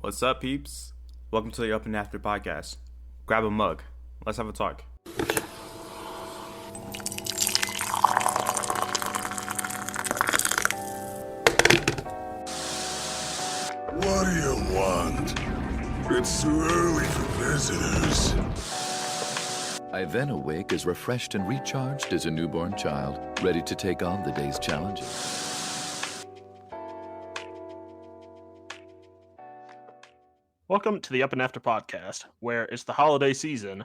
What's up, peeps? Welcome to the Up and After podcast. Grab a mug. Let's have a talk. What do you want? It's too early for visitors. I then awake as refreshed and recharged as a newborn child, ready to take on the day's challenges. Welcome to the Up and After podcast, where it's the holiday season,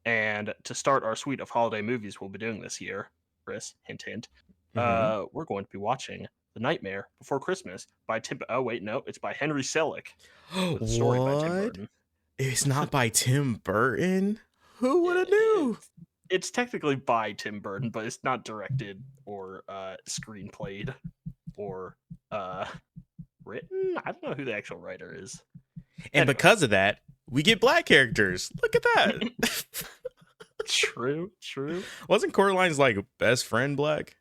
and to start our suite of holiday movies we'll be doing this year, Chris, hint, hint, we're going to be watching The Nightmare Before Christmas by Tim. Oh wait, no, it's by Henry Selick. With a story by Tim What? Burton. It's not by Tim Burton? Who would have knew? It's technically by Tim Burton, but it's not directed or screenplayed or written. I don't know who the actual writer is. And Anyway. because of that, we get black characters. Look at that. True. Wasn't Coraline's like best friend black?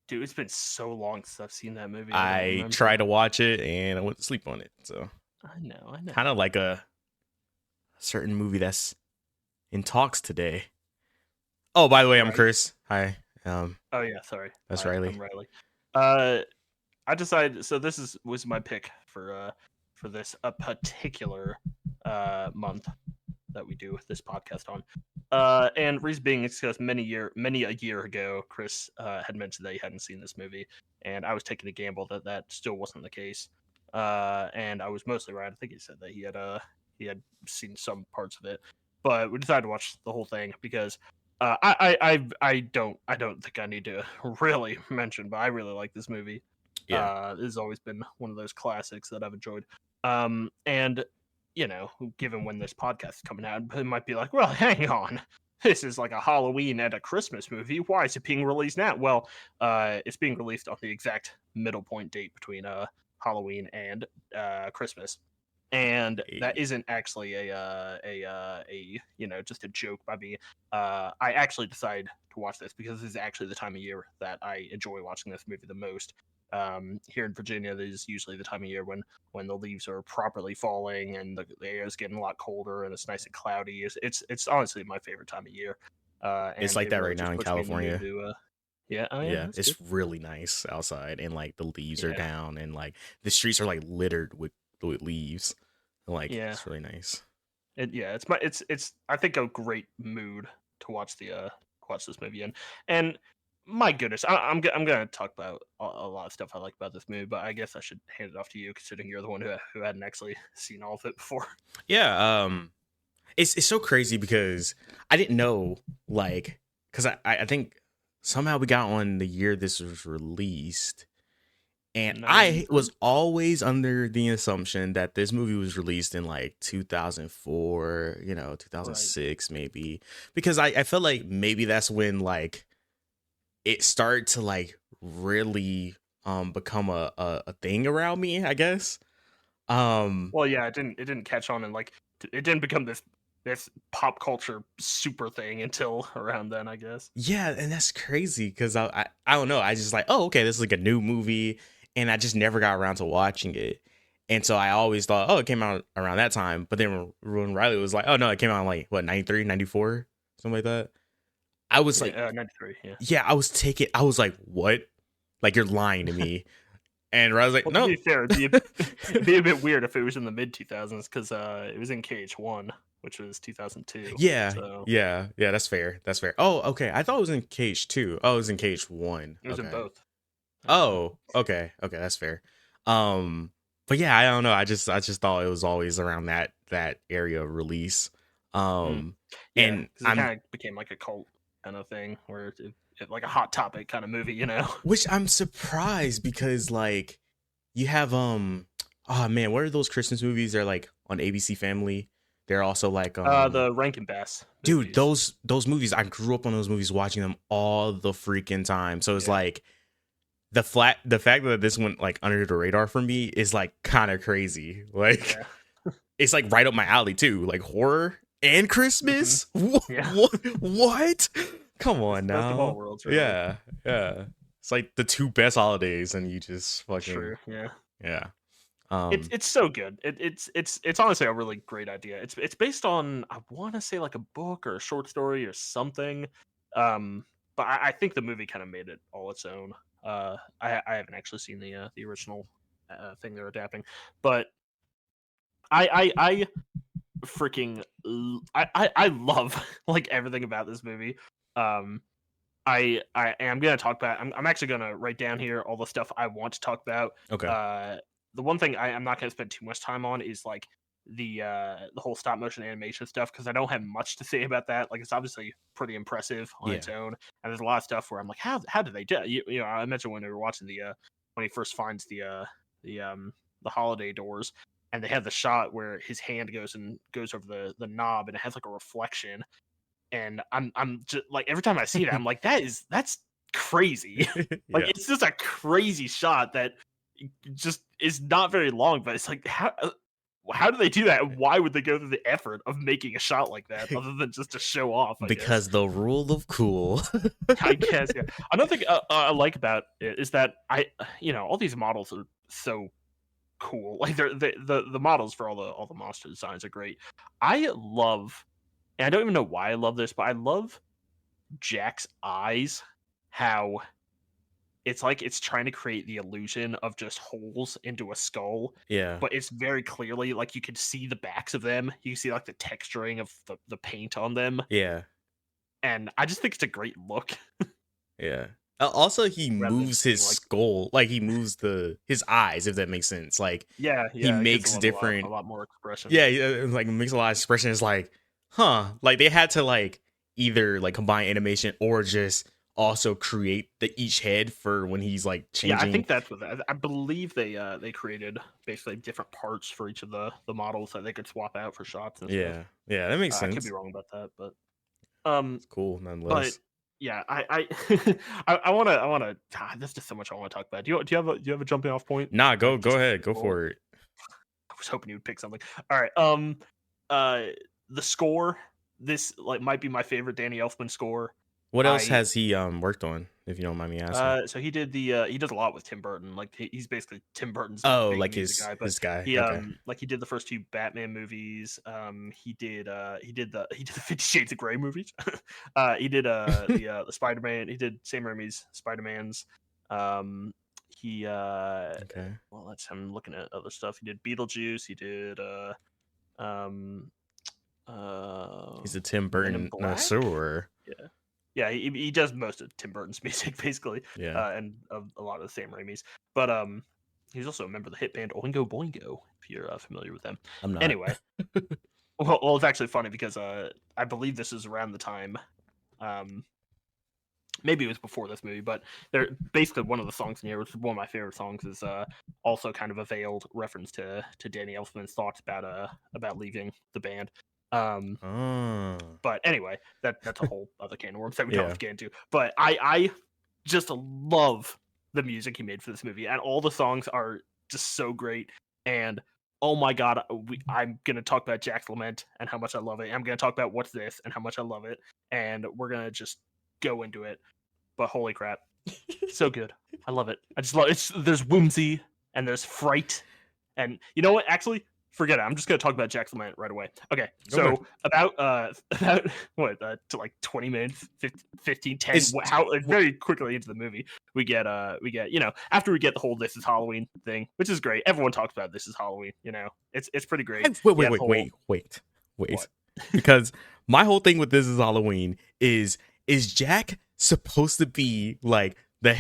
Dude, it's been so long since I've seen that movie. I tried to watch it and I went to sleep on it. So I know. kind of like a certain movie that's in talks today. Oh, by the way, I'm Right. Chris. Hi. Oh yeah, sorry. That's I'm Riley. Riley. I decided. So this was my pick for this a particular month that we do this podcast on. And reason being, it's because many a year ago, Chris had mentioned that he hadn't seen this movie, and I was taking a gamble that still wasn't the case. And I was mostly right. I think he said that he had seen some parts of it, but we decided to watch the whole thing because I don't think I need to really mention, but I really like this movie. Yeah. This has always been one of those classics that I've enjoyed. And you know, given when this podcast is coming out, it might be like, well, hang on, this is like a Halloween and a Christmas movie. Why is it being released now? Well, it's being released on the exact middle point date between Halloween and Christmas. And that isn't actually a you know, just a joke by me. I actually decided to watch this because this is actually the time of year that I enjoy watching this movie the most. Here in Virginia, this is usually the time of year when the leaves are properly falling and the air is getting a lot colder and it's nice and cloudy. It's honestly my favorite time of year. It's And like it that really right now just in puts me the mood California. yeah, oh, Yeah, that's it's good. really nice outside, and like the leaves are Yeah. down, and like the streets are like littered with leaves. Like Yeah. it's really nice. It's I think a great mood to watch this movie in. And my goodness, I'm gonna talk about a lot of stuff I like about this movie, but I guess I should hand it off to you, considering you're the one who hadn't actually seen all of it before. Yeah, it's so crazy because I didn't know, like, because I think somehow we got on the year this was released, and I was always under the assumption that this movie was released in like 2004, 2006 maybe, because I felt like maybe that's when like it started to like really become a thing around me, I guess. Well, yeah, it didn't catch on, and like it didn't become this pop culture super thing until around then, I guess. Yeah, and that's crazy because I don't know. I just like, oh, okay, this is like a new movie, and I just never got around to watching it. And so I always thought, oh, it came out around that time. But then when Riley was like, oh, no, it came out in like, what, 93, 94, something like that. I was like, 93, yeah. yeah, I was like, what? Like, you're lying to me. And Riley's like, Well, no. to be fair, it'd be a bit weird if it was in the mid 2000s because it was in KH1, which was 2002. Yeah, so yeah, that's fair. That's fair. Oh, okay. I thought it was in KH2. Oh, it was in KH1. it was in Okay. both. Oh, okay, that's fair. But yeah, I don't know. I just thought it was always around that area of release. And Yeah, 'cause it I'm, kind of became like a cult kind of thing, where it like a hot topic kind of movie, you know. which I'm surprised because like you have oh man, what are those Christmas movies? They're like on ABC Family. They're also like The Rankin Bass dude, movies. those movies, I grew up on those movies, watching them all the freaking time. So it's Yeah. like the fact that this went like under the radar for me is like kind of crazy. Like Yeah. it's like right up my alley too, like horror and Christmas. Yeah. What? Come on Best of all now. worlds, really. Yeah. It's like the two best holidays, and you just fucking True. Yeah. yeah. It's so good. It's honestly a really great idea. It's based on, I want to say, like a book or a short story or something. But I think the movie kind of made it all its own. I haven't actually seen the original thing they're adapting, but I freaking I love like everything about this movie. I am gonna talk about. I'm actually gonna write down here all the stuff I want to talk about. Okay. The one thing I'm not gonna spend too much time on is like the whole stop motion animation stuff, because I don't have much to say about that. Like, it's obviously pretty impressive on its own, and there's a lot of stuff where I'm like, how did they do it? You know, I mentioned when we were watching when he first finds the holiday doors, and they have the shot where his hand goes over the knob, and it has like a reflection. And I'm just like, every time I see that, I'm like, that's crazy. Like, it's just a crazy shot that just is not very long, but it's like, how do they do that? And why would they go through the effort of making a shot like that other than just to show off? Because the rule of cool. I guess, yeah. Another thing I like about it is that all these models are so cool. Like, the models for all the monster designs are great. I love, and I don't even know why I love this, but I love Jack's eyes. How it's like it's trying to create the illusion of just holes into a skull. Yeah. But it's very clearly, like, you can see the backs of them. You can see, like, the texturing of the paint on them. Yeah. And I just think it's a great look. Yeah. Also, he moves his skull, like he moves his eyes, if that makes sense. Like, he makes a lot more expression. Yeah, like makes a lot of expression. It's like, huh? Like, they had to like either like combine animation or just also create each head for when he's like changing. Yeah, I think that's what I believe they created basically different parts for each of the models that they could swap out for shots and stuff. Yeah, that makes sense. I could be wrong about that, but it's cool nonetheless. But yeah, I wanna. God, there's just so much I want to talk about. Do you have a jumping off point? Nah, go ahead, go for it. I was hoping you would pick something. All right. The score. This like might be my favorite Danny Elfman score. What else has he worked on, if you don't mind me asking? So he did he does a lot with Tim Burton. Like, he's basically Tim Burton's like his guy. But his guy. He okay. Like, he did the first two Batman movies. He did the 50 Shades of Grey movies. He did the Spider-Man. He did Sam Raimi's Spider-Man's. He okay. Well, I'm looking at other stuff. He did Beetlejuice. He did he's a Tim Burton connoisseur. Yeah, he does most of Tim Burton's music, basically. Yeah. And a lot of the Sam Raimi's. But he's also a member of the hit band Oingo Boingo, if you're familiar with them. I'm not. Anyway. well, it's actually funny because I believe this is around the time. Maybe it was before this movie, but they're basically one of the songs in here, which is one of my favorite songs, is also kind of a veiled reference to Danny Elfman's thoughts about leaving the band. But anyway, that's a whole other can of worms that we don't have to get into. But I just love the music he made for this movie, and all the songs are just so great. And oh my god, I'm gonna talk about Jack's Lament and how much I love it. I'm gonna talk about What's This and how much I love it, and we're gonna just go into it. But holy crap, so good! I love it. I just love it. There's whimsy and there's fright, and you know what? Actually, forget it. I'm just gonna talk about Jack's Lament right away. Okay, so about what to like 20 minutes, 15, 10, very quickly into the movie, we get after we get the whole "This is Halloween" thing, which is great. Everyone talks about "This is Halloween." You know, it's pretty great. Wait. Because my whole thing with "This is Halloween" is Jack supposed to be like the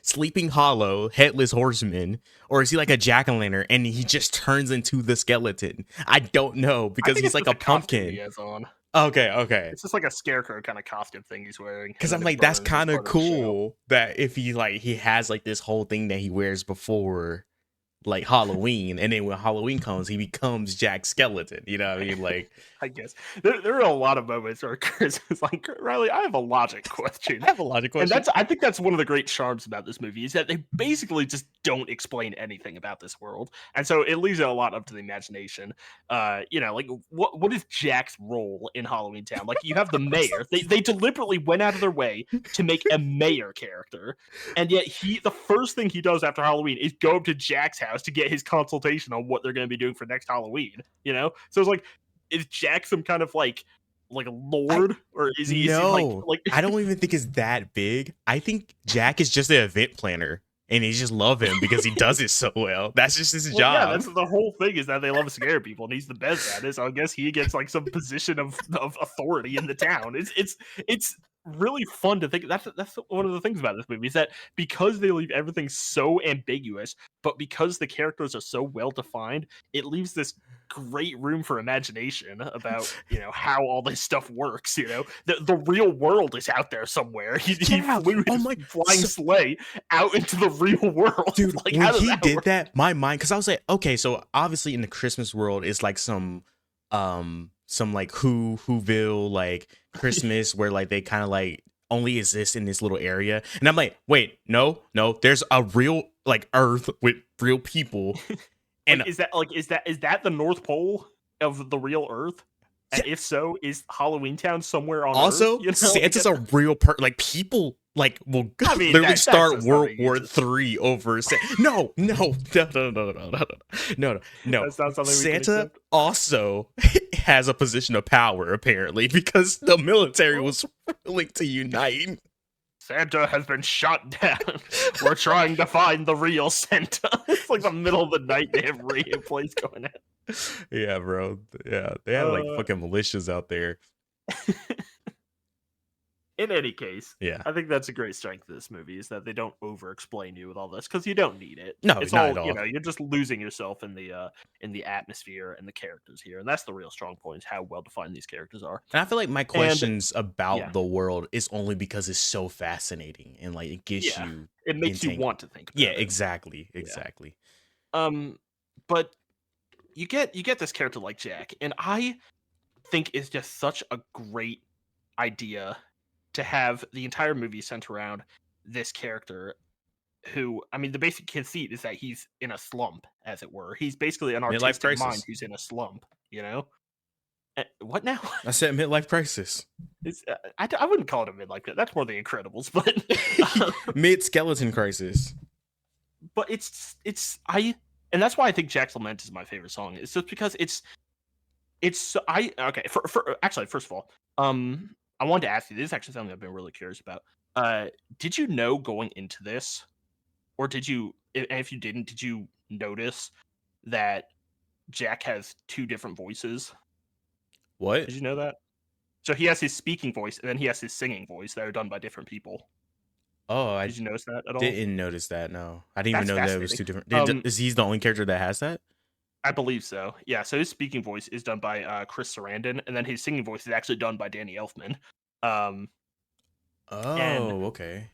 Sleeping Hollow headless horseman, or is he like a jack-o'-lantern and he just turns into the skeleton? I don't know, because he's like a pumpkin. He has on. Okay. It's just like a scarecrow kind of costume thing he's wearing. Because I'm like, that's kind of cool that if he has like this whole thing that he wears before like Halloween, and then when Halloween comes, he becomes Jack Skeleton. You know what I mean? Like, I guess there are a lot of moments where Chris is like, Riley, I have a logic question. And I think that's one of the great charms about this movie, is that they basically just don't explain anything about this world, and so it leaves it a lot up to the imagination. Like what is Jack's role in Halloween Town? Like, you have the mayor. They deliberately went out of their way to make a mayor character, and yet the first thing he does after Halloween is go up to Jack's house house to get his consultation on what they're going to be doing for next Halloween. You know, so it's like, is Jack some kind of like a lord, or is he? No, is he like I don't even think it's that big. I think Jack is just an event planner, and they just love him because he does it so well. That's just his job. Yeah, that's the whole thing, is that they love to scare people, and he's the best at it. So I guess he gets like some position of authority in the town. It's really fun to think. That's one of the things about this movie, is that because they leave everything so ambiguous, but because the characters are so well defined, it leaves this great room for imagination about, you know, how all this stuff works. You know, the real world is out there somewhere. He flew his flying sleigh out into the real world, dude. Like, when he did work? that, my mind, because I was like, okay, so obviously in the Christmas world, it's like some like Whoville like Christmas where like they kind of like only exist in this little area, and I'm like, wait, no, there's a real like Earth with real people. And is that the North Pole of the real Earth? And if so, is Halloween Town somewhere on also Earth? You know? Santa's a real like people like will literally start World War III over no. That's not something Santa also has a position of power, apparently, because the military was willing to unite. Santa has been shot down. We're trying to find the real Santa. It's like the middle of the night. They have radio plays going on. Yeah, bro. Yeah, they had like fucking militias out there. In any case, yeah, I think that's a great strength of this movie, is that they don't over-explain you with all this, because you don't need it. No, it's not all, at all. You know, you're just losing yourself in the atmosphere and the characters here, and that's the real strong point, is how well defined these characters are. And I feel like my questions about the world is only because it's so fascinating and like it gets you. It makes you want to think about it. Exactly. But you get this character like Jack, and I think it's just such a great idea to have the entire movie centered around this character who, I mean, the basic conceit is that he's in a slump, as it were. He's basically an artistic mind who's in a slump, you know? What now? I said midlife crisis. I wouldn't call it a midlife crisis. That's more The Incredibles, but... Mid-skeleton crisis. But and that's why I think Jack's Lament is my favorite song. It's just because actually, first of all, I wanted to ask you, this is actually something I've been really curious about. Did you know going into this, or did you, if you didn't, did you notice that Jack has two different voices? What? Did you know that? So he has his speaking voice, and then he has his singing voice that are done by different people. Oh, did you notice that at all? Didn't notice that, no. I didn't even know that it was two different. Is he the only character that has that? I believe so. Yeah, so his speaking voice is done by Chris Sarandon, and then his singing voice is actually done by Danny Elfman. Okay.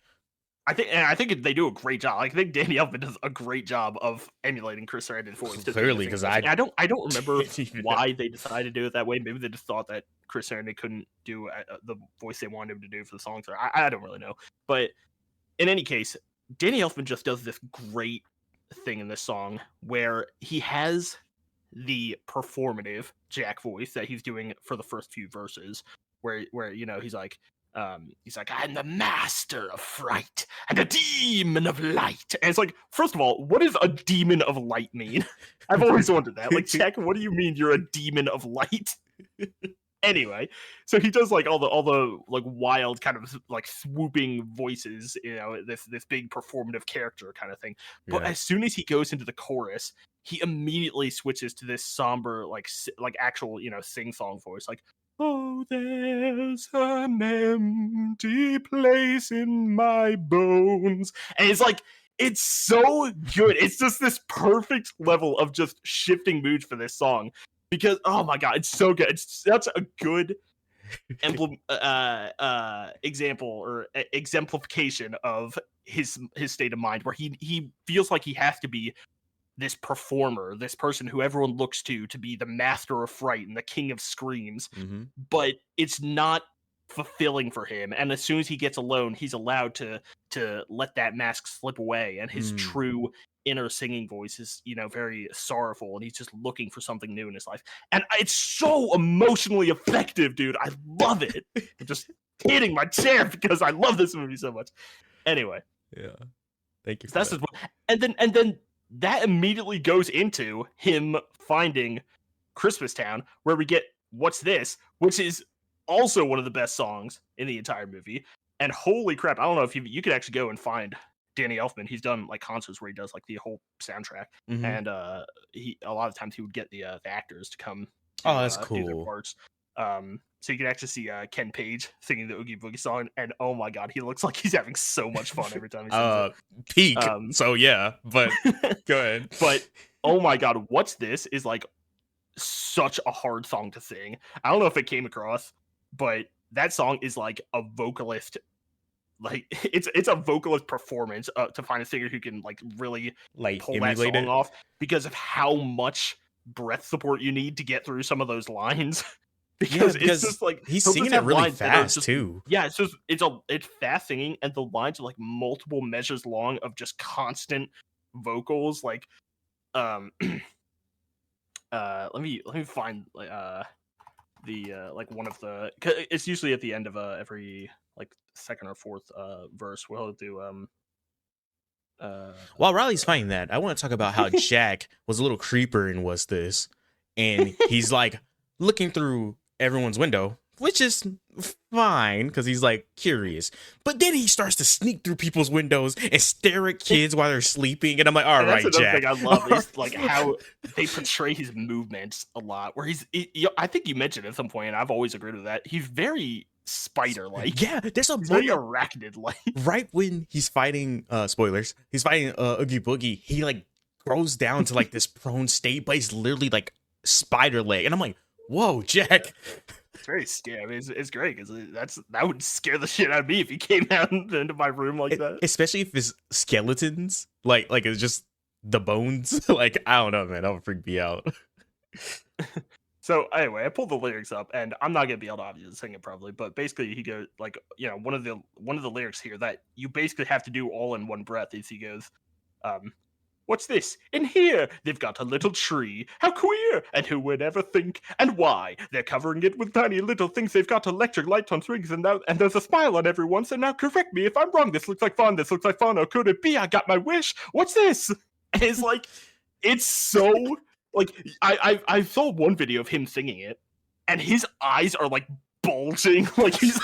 I think they do a great job. I think Danny Elfman does a great job of emulating Chris Sarandon's voice. Clearly, because I don't remember why they decided to do it that way. Maybe they just thought that Chris Sarandon couldn't do the voice they wanted him to do for the songs. I don't really know. But in any case, Danny Elfman just does this great thing in this song where he has the performative Jack voice that he's doing for the first few verses, where you know he's like I'm the master of fright and a demon of light. And it's like, first of all, what does a demon of light mean? I've always wondered that. Like, Jack, what do you mean you're a demon of light? Anyway, so he does like all the like wild kind of like swooping voices, you know, this big performative character kind of thing. But as soon as he goes into the chorus, he immediately switches to this somber like actual, you know, sing-song voice, like, oh, there's an empty place in my bones. And it's like, it's so good. It's just this perfect level of just shifting mood for this song. Because, oh my god, it's so good. It's such a good example or exemplification of his state of mind, where he feels like he has to be this performer, this person who everyone looks to be the master of fright and the king of screams. Mm-hmm. But it's not fulfilling for him. And as soon as he gets alone, he's allowed to let that mask slip away, and his true inner singing voice is, you know, very sorrowful, and he's just looking for something new in his life. And it's so emotionally effective, dude. I love it. I'm just hitting my chair because I love this movie so much. Anyway, yeah, thank you. So that's just, and then that immediately goes into him finding Christmas Town, where we get What's This, which is also one of the best songs in the entire movie. And holy crap, I don't know if you could actually go and find Danny Elfman. He's done like concerts where he does like the whole soundtrack, and he a lot of times he would get the actors to come. That's do their cool. parts. So you can actually see Ken Page singing the Oogie Boogie song, and oh my god, he looks like he's having so much fun every time he sings Peak. it. So yeah, but go ahead. But oh my god, What's This is like such a hard song to sing. I don't know if it came across, but that song is like a vocalist. Like it's a vocalist performance to find a singer who can like really Like pull that emulate song it off because of how much breath support you need to get through some of those lines. Because it's just like he's he'll singing just it have really lines that are fast just- too. Yeah, it's just it's fast singing, and the lines are like multiple measures long of just constant vocals. Like, let me find the like one of the. 'Cause it's usually at the end of every like second or fourth verse. We'll do While Riley's finding that, I want to talk about how Jack was a little creeper in What's This, and he's like looking through everyone's window, which is fine because he's like curious. But then he starts to sneak through people's windows and stare at kids while they're sleeping, and I'm like, all and right, that's another Jack. thing I love is like how they portray his movements a lot. Where I think you mentioned at some point, and I've always agreed with that. He's very spider-like. Yeah, there's a He's very moment arachnid-like. right when he's fighting spoilers, he's fighting Oogie Boogie, he like goes down to like this prone state, but he's literally like spider leg, and I'm like, whoa, Jack. It's very scary. I mean, it's great because that would scare the shit out of me if he came out into my room like that. Especially if it's skeletons, like it's just the bones. Like, I don't know, man, that would freak me out. So anyway, I pulled the lyrics up, and I'm not gonna be able to obviously sing it probably, but basically he goes like, you know, one of the lyrics here that you basically have to do all in one breath is he goes, what's this? In here, they've got a little tree. How queer! And who would ever think? And why? They're covering it with tiny little things. They've got electric lights on strings, and there's a smile on everyone. So now correct me if I'm wrong. This looks like fun. This looks like fun. Or could it be? I got my wish. What's this? And it's like, it's so like I saw one video of him singing it, and his eyes are like bulging, like he's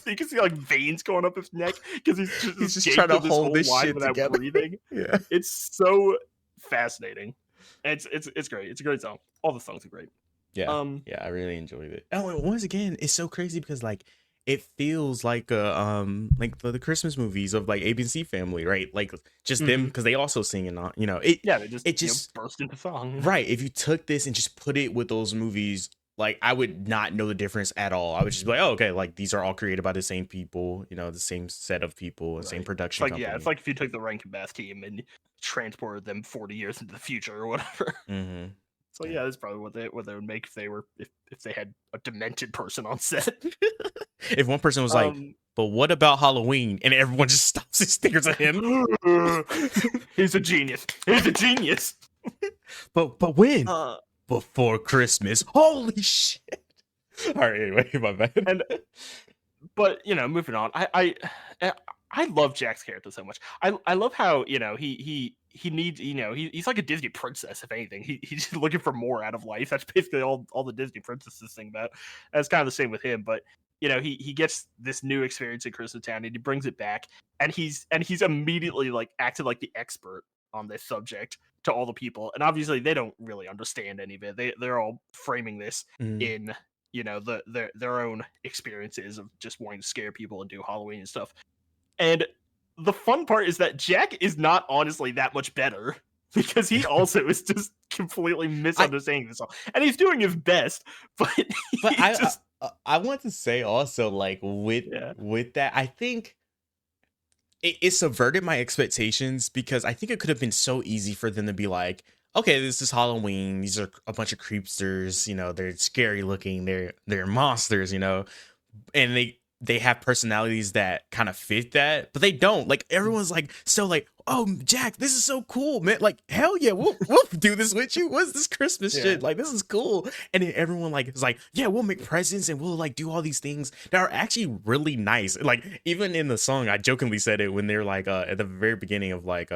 you can see like veins going up his neck because he's just trying to gaped this hold whole this line shit without together. breathing. Yeah. It's so fascinating. It's great. It's a great song. All the songs are great. Yeah. Yeah, I really enjoyed it. Oh, and once again, it's so crazy because like it feels like like the Christmas movies of like ABC Family, right? Like just them because they also sing and you know it. Yeah, they just it just burst into song. right. If you took this and just put it with those movies, like I would not know the difference at all. I would just be like, oh, okay, like these are all created by the same people, you know, the same set of people, the same production Like company. yeah, it's like if you took the Rankin Bass team and transported them 40 years into the future or whatever. Mm-hmm. So yeah, that's probably what they would make if they had a demented person on set. If one person was like, but what about Halloween? And everyone just stops and stares at him. He's a genius. He's a genius. But when? Before Christmas. Holy shit. All right, anyway, my bad. But you know, moving on. I love Jack's character so much. I love how, you know, he needs, you know, he's like a Disney princess, if anything. He's just looking for more out of life. That's basically all the Disney princesses think about. And it's kind of the same with him, but you know, he gets this new experience in Christmas Town and he brings it back, and he's immediately like acted like the expert on this subject to all the people. And obviously they don't really understand any of it. They're all framing this in, you know, their own experiences of just wanting to scare people and do Halloween and stuff. And the fun part is that Jack is not honestly that much better, because he also is just completely misunderstanding this all. And he's doing his best, but I want to say also, like, with that, I think it subverted my expectations, because I think it could have been so easy for them to be like, okay, this is Halloween. These are a bunch of creepsters, you know, they're scary looking, they're monsters, you know, and they have personalities that kind of fit that, but they don't. Like, everyone's like, so like, oh, Jack, this is so cool, man. Like, hell yeah, we'll do this with you. What's this Christmas shit? Like, this is cool. And then everyone like is like, yeah, we'll make presents and we'll like do all these things that are actually really nice. Like, even in the song, I jokingly said it when they're like at the very beginning of like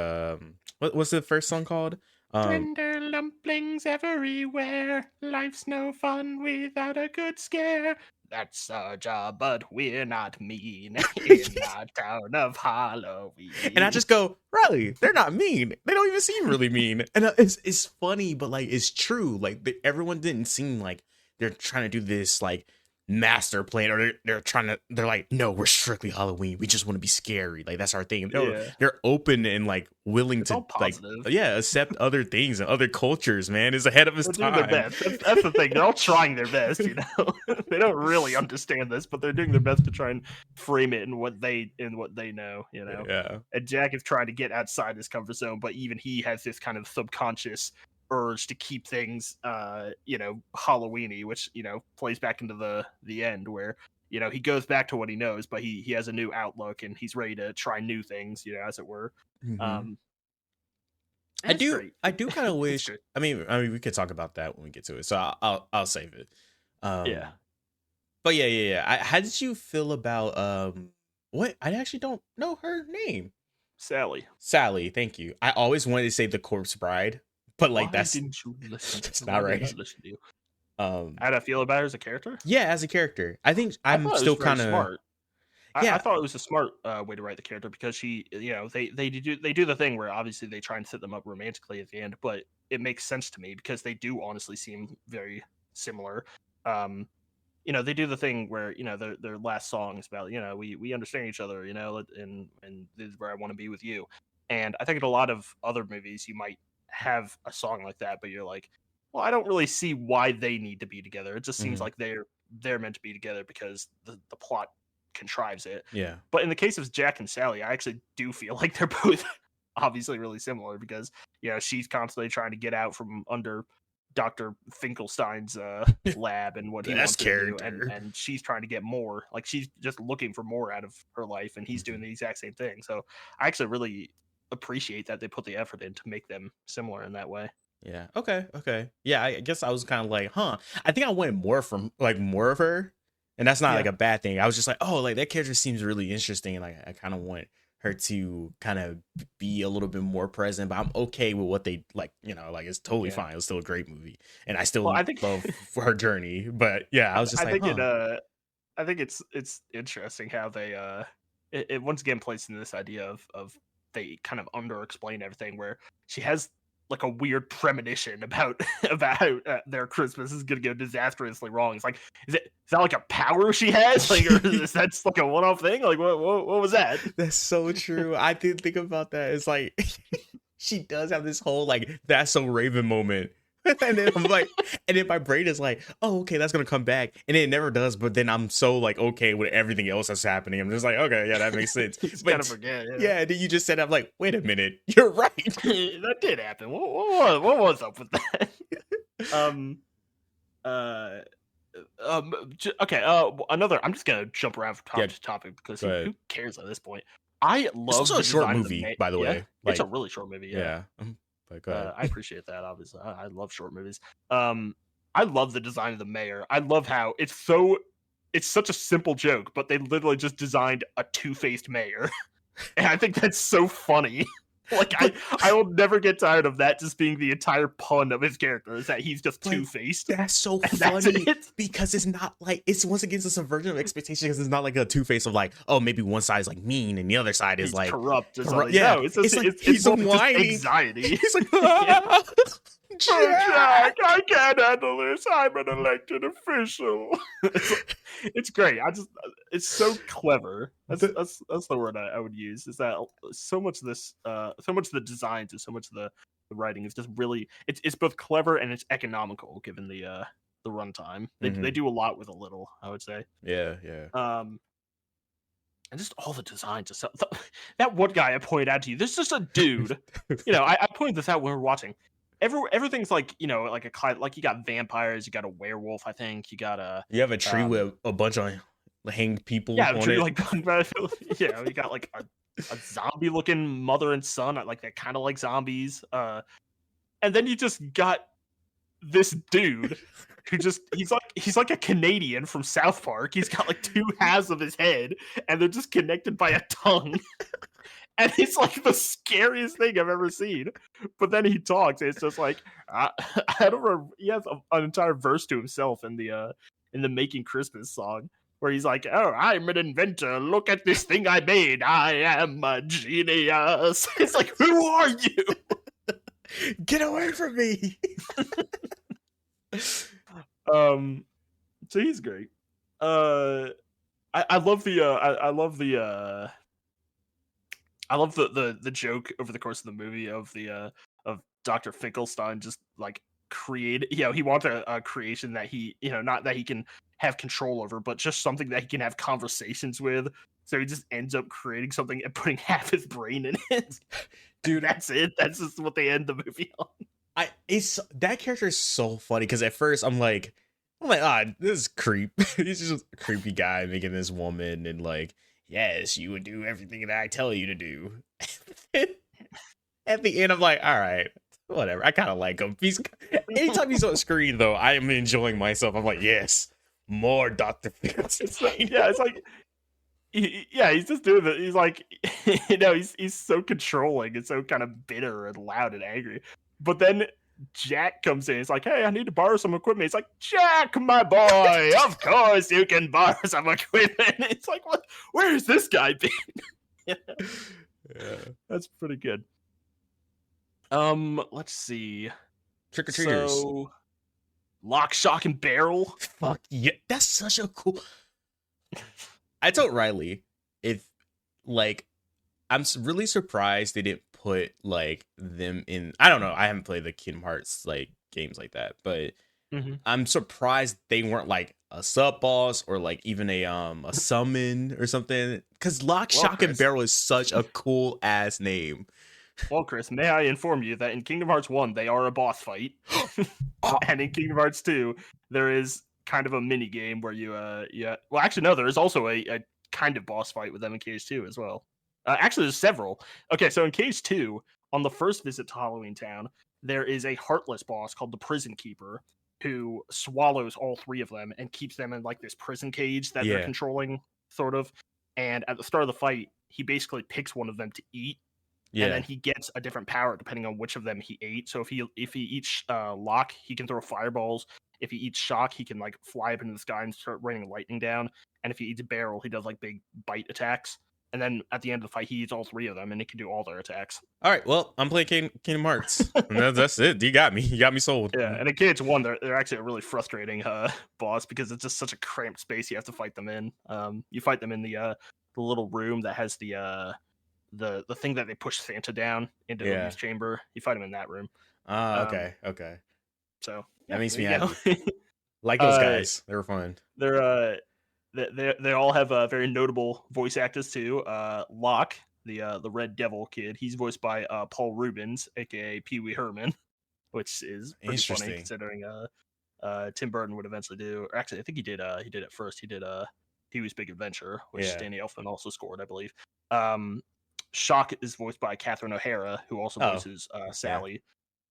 what's the first song called? Tender lumplings everywhere. Life's no fun without a good scare. That's our job, but we're not mean in our town of Halloween. And I just go, Riley, they're not mean. They don't even seem really mean. And it's funny, but like it's true. Like everyone didn't seem like they're trying to do this like master plan, or they're like, no, we're strictly Halloween. We just want to be scary. Like that's our thing. No, Yeah. they're open and like willing It's to all like positive. accept other things and other cultures. Man, is ahead of his They're doing time. their best. That's the thing. They're all trying their best, you know. They don't really understand this, but they're doing their best to try and frame it in what they know, you know. Yeah. And Jack is trying to get outside his comfort zone, but even he has this kind of subconscious urge to keep things Halloweeny, which plays back into the end where he goes back to what he knows, but he has a new outlook and he's ready to try new things, as it were. Mhm. And it's great. I do kind of It's wish. great. I mean, we could talk about that when we get to it. So I'll save it. Yeah. But yeah. How did you feel about what? I actually don't know her name. Sally. Sally. Thank you. I always wanted to say the Corpse Bride, but like Why that's didn't you listen? that's Why not did I right. listen to you? um How do I feel about her as a character? yeah, as a character, I think I I'm thought it still was very kind of smart. Yeah. I thought it was a smart way to write the character because she, they do the thing where obviously they try and set them up romantically at the end, but it makes sense to me because they do honestly seem very similar. They do the thing where their last song is about we understand each other, and this is where I want to be with you. And I think in a lot of other movies you might have a song like that, but you're like, well, I don't really see why they need to be together. It just seems Mhm. like they're meant to be together because the plot contrives it. yeah. But in the case of Jack and Sally, I actually do feel like they're both obviously really similar because she's constantly trying to get out from under Dr. Finkelstein's lab and what he wants Best her to do, character. and she's trying to get more. Like she's just looking for more out of her life, and he's Mm-hmm. doing the exact same thing. So I actually really appreciate that they put the effort in to make them similar in that way. Yeah. Okay. Yeah, I guess I was kind of like, I think I wanted more from like more of her, and that's not Yeah. like a bad thing. I was just like, oh, like that character seems really interesting, and like I kind of want her to kind of be a little bit more present. But I'm okay with what they like. Like it's totally Yeah. fine. It's still a great movie, and I still Well, I think- love her journey. But yeah, I was just I like, think I think it's interesting how they it once again plays into this idea of they kind of under explain everything where she has like a weird premonition about their Christmas is gonna go disastrously wrong. It's like is that like a power she has, like, or is that just like a one off thing? Like what was that? That's so true. I did think about that. It's like she does have this whole like that's so Raven moment. And then I'm like, and then my brain is like, oh, okay, that's gonna come back. And it never does, but then I'm so like okay with everything else that's happening. I'm just like, okay, yeah, that makes sense. Just But kind of forget. yeah, and then you just said I'm like, wait a minute, you're right. That did happen. What was up with that? Okay. Another. I'm just gonna jump around from topic Yeah, to topic because go ahead. who cares at this point? I love. also the a short design of the movie, by the yeah, way. it's a Like, really short movie. yeah. But go ahead. I appreciate that. Obviously, I love short movies. I love the design of the mayor. I love how it's such a simple joke, but they literally just designed a two-faced mayor, and I think that's so funny. Like I will never get tired of that just being the entire pun of his character is that he's just Like, two-faced. That's so And that's funny it. because it's not like it's once again a subversion of expectation because it's not like a two-face of like, oh, maybe one side is like mean and the other side is He's like corrupt. Or corrupt. something. Yeah, No, it's just, like it's he's more just whining. anxiety. He's like, Yeah. Jack. Oh, Jack, I can't handle this. I'm an elected official. It's great. It's so clever. That's the word I would use. Is that so much of this, so much of the designs and so much of the writing is just really. It's both clever and it's economical given the runtime. They do a lot with a little, I would say. Yeah. And just all the designs. That one guy I pointed out to you. There's just a dude. I pointed this out when we were watching. Everything's like like like you got vampires, you got a werewolf. I think you got a You have a tree with a bunch of hanged people yeah, on tree, it. like yeah. You got like a zombie looking mother and son, like that kind of like zombies. And then you just got this dude who he's like a Canadian from South Park. He's got like two halves of his head, and they're just connected by a tongue. And it's like the scariest thing I've ever seen. But then he talks, and it's just like I don't remember. He has an entire verse to himself in the Making Christmas song, where he's like, "Oh, I'm an inventor. Look at this thing I made. I am a genius." It's like, who are you? Get away from me. So he's great. I love the joke over the course of the movie of Dr. Finkelstein just like he wants a creation that he, not that he can have control over, but just something that he can have conversations with. So he just ends up creating something and putting half his brain in it. Dude, that's it. That's just what they end the movie on. That character is so funny because at first I'm like, this is creep. He's just a creepy guy making this woman, and like, yes, you would do everything that I tell you to do. At the end, I'm like, all right, whatever. I kind of like him. Anytime he's on screen, though, I am enjoying myself. I'm like, yes, more Dr. Finkelstein. It's like. He's just doing it. He's like, he's so controlling and so kind of bitter and loud and angry. But then Jack comes in. He's like, "Hey, I need to borrow some equipment." He's like, "Jack, my boy, of course you can borrow some equipment." It's like, what? Where's this guy been? Yeah, that's pretty good. Let's see. Trick or treaters. So, Lock, Shock, and Barrel. Fuck yeah, that's such a cool. I told Riley I'm really surprised they didn't put like them in. I don't know. I haven't played the Kingdom Hearts like games like that, but I'm surprised they weren't like a sub boss or like even a summon or something. Because Lock, Shock, and Barrel is such a cool ass name. Well, Chris, may I inform you that in Kingdom Hearts 1 they are a boss fight, and in Kingdom Hearts 2 there is kind of a mini game where you well, actually no, there is also a kind of boss fight with them in Cage 2 as well. Actually, there's several. Okay, so in Cage 2, on the first visit to Halloween Town, there is a heartless boss called the Prison Keeper who swallows all three of them and keeps them in like this prison cage that they're controlling, sort of. And at the start of the fight, he basically picks one of them to eat. Yeah. And then he gets a different power depending on which of them he ate. So if he eats Lock, he can throw fireballs. If he eats Shock, he can like fly up into the sky and start raining lightning down. And if he eats Barrel, he does like big bite attacks. And then at the end of the fight, he eats all three of them, and he can do all their attacks. All right, well, I'm playing Kingdom Hearts. That's it. You got me sold. Yeah, and in Cage 1, they're actually a really frustrating boss because it's just such a cramped space you have to fight them in. You fight them in the little room that has the thing that they push Santa down into his chamber. You fight him in that room. Okay. So that makes me happy. Like those guys, they were fun. They all have very notable voice actors too. Locke, the Red Devil kid, he's voiced by Paul Rubens, aka Pee Wee Herman, which is pretty funny considering Tim Burton would eventually do. Or actually, I think he did it first. He did Pee Wee's Big Adventure, which Danny Elfman also scored, I believe. Shock is voiced by Catherine O'Hara, who also voices Sally. Yeah.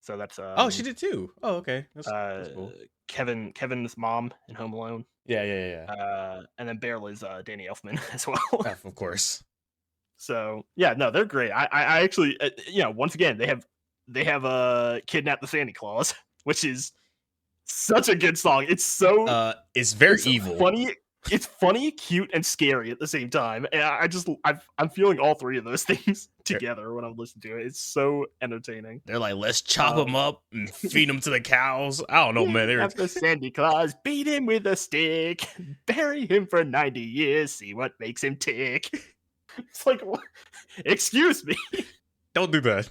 So that's she did too. Oh, okay. That's cool. Kevin's mom in Home Alone. Yeah. And then Barrel is Danny Elfman as well. Of course. So yeah, no, they're great. I actually, once again, they have Kidnap the Santa Claus, which is such a good song. It's so it's very evil, funny. It's funny, cute, and scary at the same time. And I'm feeling all three of those things together when I'm listening to it. It's so entertaining. They're like, let's chop him up and feed him to the cows. I don't know, man. After Santa Claus, beat him with a stick, bury him for 90 years, see what makes him tick. It's like, what? Excuse me. Don't do that.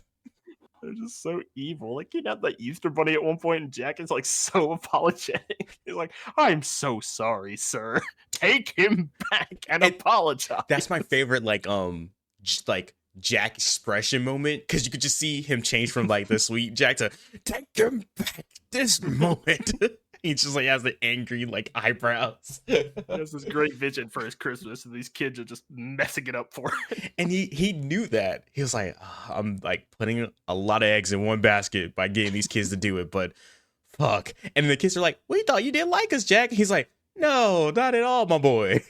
They're just so evil. Like, the Easter Bunny at one point, and Jack is like so apologetic. He's like, "I'm so sorry, sir. Take him back and apologize." That's my favorite, like Jack expression moment, because you could just see him change from like the sweet Jack to take him back this moment. He just like has the angry like eyebrows. He has this great vision for his Christmas, and these kids are just messing it up for him. And he knew that. He was like, I'm like putting a lot of eggs in one basket by getting these kids to do it, but fuck. And the kids are like, "We thought you didn't like us, Jack." He's like, "No, not at all, my boy."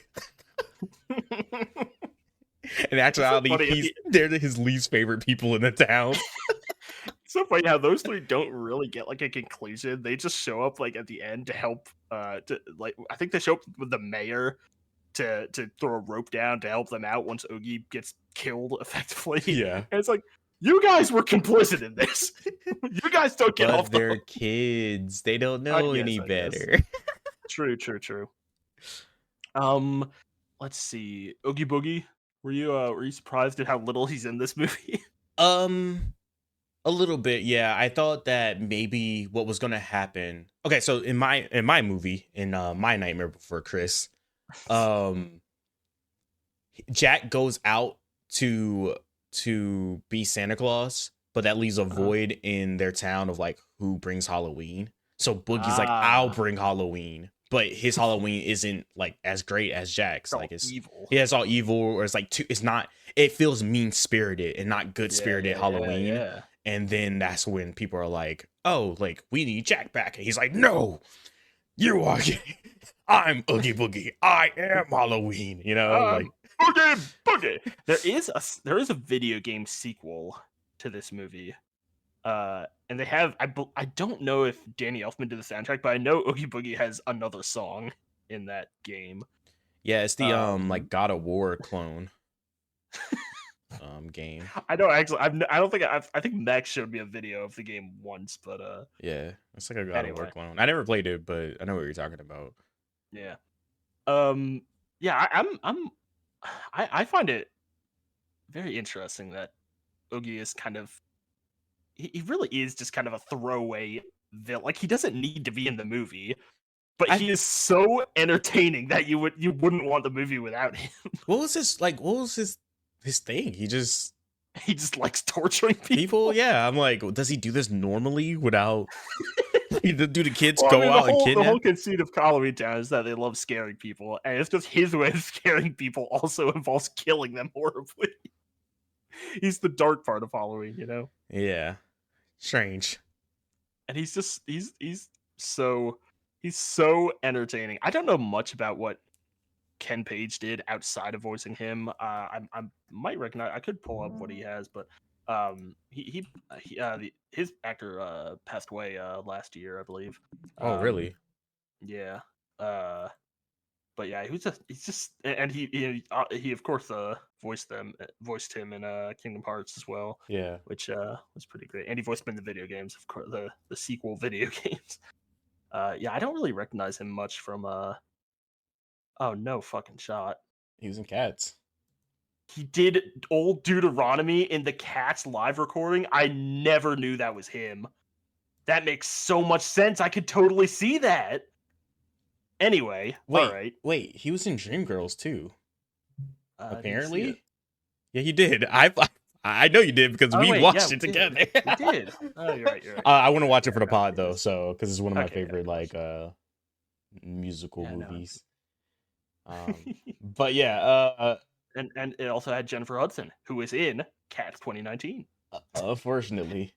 In actuality, funny. they're his least favorite people in the town. It's so funny how those three don't really get like a conclusion. They just show up like at the end to help. To like, I think they show up with the mayor to throw a rope down to help them out once Oogie gets killed effectively. Yeah. And it's like, you guys were complicit in this. You guys don't get But off the they're hook. kids. They don't know guess, any I guess. better. True. Let's see. Oogie Boogie. Were you surprised at how little he's in this movie? A little bit, yeah. I thought that maybe what was gonna happen. Okay, so in my movie, in My Nightmare Before Chris, Jack goes out to be Santa Claus, but that leaves a void in their town of like who brings Halloween. So Boogie's like, I'll bring Halloween, but his Halloween isn't like as great as Jack's. It's Like all it's evil. Yeah, it's all evil, or it's like it's not. It feels mean spirited and not good spirited Halloween. Yeah. And then that's when people are like, "Oh, like we need Jack back." And he's like, "No, you are. I'm Oogie Boogie. I am Halloween." You know, like Boogie Boogie. There is a video game sequel to this movie, and they have I don't know if Danny Elfman did the soundtrack, but I know Oogie Boogie has another song in that game. yeah, it's the like God of War clone game. I don't actually. I don't think I think Max showed me a video of the game once, but Yeah, it's like a God of War Anyway. clone. I never played it, but I know what you're talking about. yeah, yeah. I find it very interesting that Oogie is kind of he really is just kind of a throwaway villain. Like he doesn't need to be in the movie, but he is so entertaining that you wouldn't want the movie without him. What was his thing? He just He just likes torturing people. Yeah, I'm like, does he do this normally without? Do the kids Well, go I mean, out and the kidnap? whole conceit of Halloween Town is that they love scaring people, and it's just his way of scaring people also involves killing them horribly. He's the dark part of Halloween, you know? Yeah, strange. And he's so entertaining. I don't know much about what Ken Page did outside of voicing him. I might recognize. I could pull up what he has, but his actor passed away last year, I believe. Oh, really? Yeah. But yeah, he's just, and he of course voiced him in Kingdom Hearts as well, Yeah. which was pretty great. And he voiced him in the video games, of course, the sequel video games. Yeah, I don't really recognize him much from oh no fucking shot. He was in Cats. He did Old Deuteronomy in the Cats live recording. I never knew that was him. That makes so much sense. I could totally see that. Anyway, all right. Wait, he was in Dreamgirls too. I didn't see Apparently, it. yeah, he did. I know you did because Oh, we wait, watched yeah, it we together. did. We did. Oh, you're right. You're right. I want to watch it for the pod though, so because it's one of my Okay, yeah, favorite of like course. musical Yeah, no. movies. But yeah, and it also had Jennifer Hudson, who was in Cats 2019. unfortunately,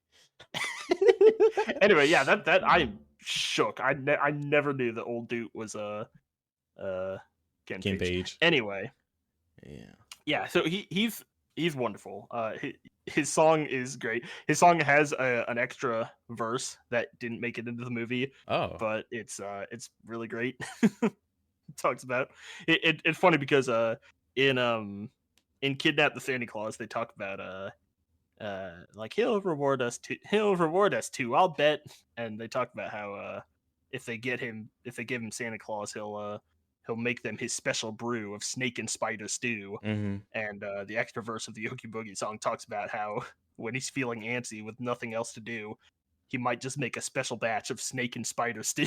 Anyway, yeah, that I'm shook. I never knew that Old Dude was Ken Kim Page. Page. Anyway, Yeah. so he's wonderful. His song is great. His song has an extra verse that didn't make it into the movie, Oh. but it's really great. It talks about it's funny because in Kidnap the Santa Claus they talk about like he'll reward us too, I'll bet. And they talk about how if they give him Santa Claus, he'll make them his special brew of snake and spider stew. Mm-hmm. And the extra verse of the Oogie Boogie song talks about how when he's feeling antsy with nothing else to do, he might just make a special batch of snake and spider stew.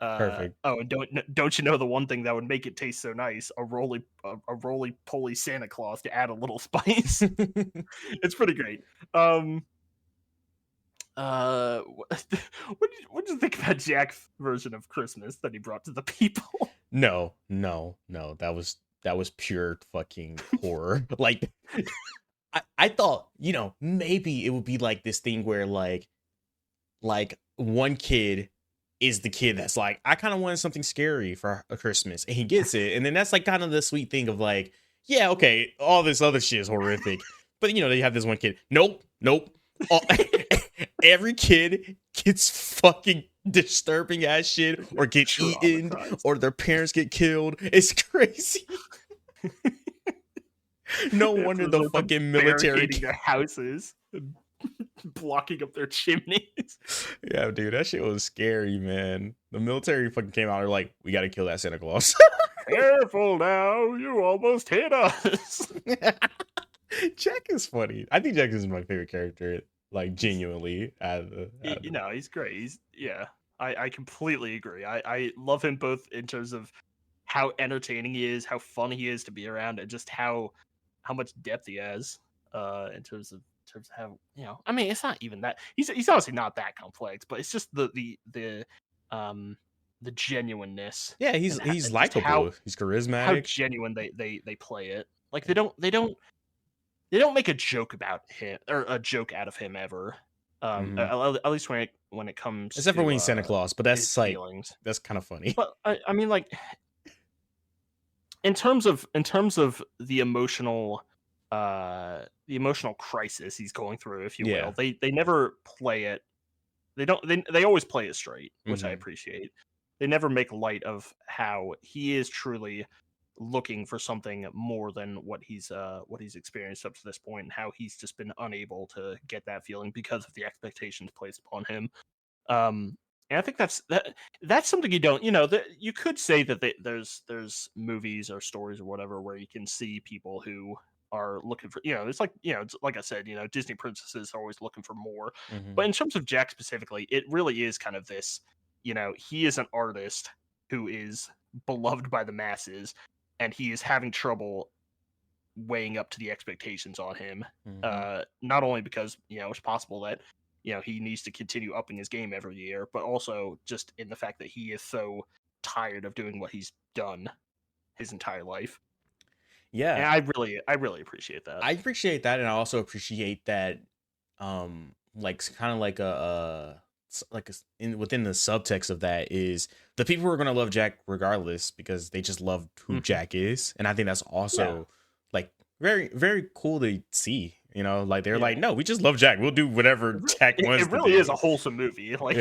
Perfect. Oh, and don't you know the one thing that would make it taste so nice? A roly poly Santa Claus to add a little spice. It's pretty great. What did you think about Jack's version of Christmas that he brought to the people? No. That was pure fucking horror. Like, I thought, maybe it would be like this thing where like one kid is the kid that's like, I kind of wanted something scary for a Christmas, and he gets it, and then that's like kind of the sweet thing of like, yeah, okay, all this other shit is horrific. But you know, they have this one kid. Nope. All, every kid gets fucking disturbing ass shit or get eaten or their parents get killed. It's crazy. No wonder the fucking military barricading their houses, blocking up their chimneys. Yeah, dude, that shit was scary, man. The military fucking came out. They're like, we got to kill that Santa Claus. Careful now, you almost hit us. Jack is funny. I think Jack is my favorite character, like genuinely. You know, he's great. I completely agree. I love him both in terms of how entertaining he is, how fun he is to be around, and just how much depth he has in terms of how, you know, I mean, it's not even that he's obviously not that complex, but it's just the genuineness. Yeah, he's likable. He's charismatic. How genuine they play it. Like they don't make a joke about him or a joke out of him ever. At least when it comes, except for when he's Santa Claus, but that's like feelings. That's kind of funny. But I mean, like in terms of the emotional crisis he's going through, if you will, they never play it. They always play it straight, which I appreciate. They never make light of how he is truly looking for something more than what he's experienced up to this point, and how he's just been unable to get that feeling because of the expectations placed upon him. And I think that's something you don't, you know, you could say that there's movies or stories or whatever where you can see people who are looking for, you know, it's like I said, you know, Disney princesses are always looking for more. But in terms of Jack specifically, it really is kind of this, you know, he is an artist who is beloved by the masses, and he is having trouble weighing up to the expectations on him. Not only because, you know, it's possible that, you know, he needs to continue upping his game every year, but also just in the fact that he is so tired of doing what he's done his entire life. Yeah, and I really appreciate that. I appreciate that, and I also appreciate that, like kind of like within the subtext of that is the people who are gonna love Jack regardless because they just love who Jack is, and I think that's also like very, very cool to see. You know, like they're like, no, we just love Jack. We'll do whatever Jack wants. It really is a wholesome movie. Like,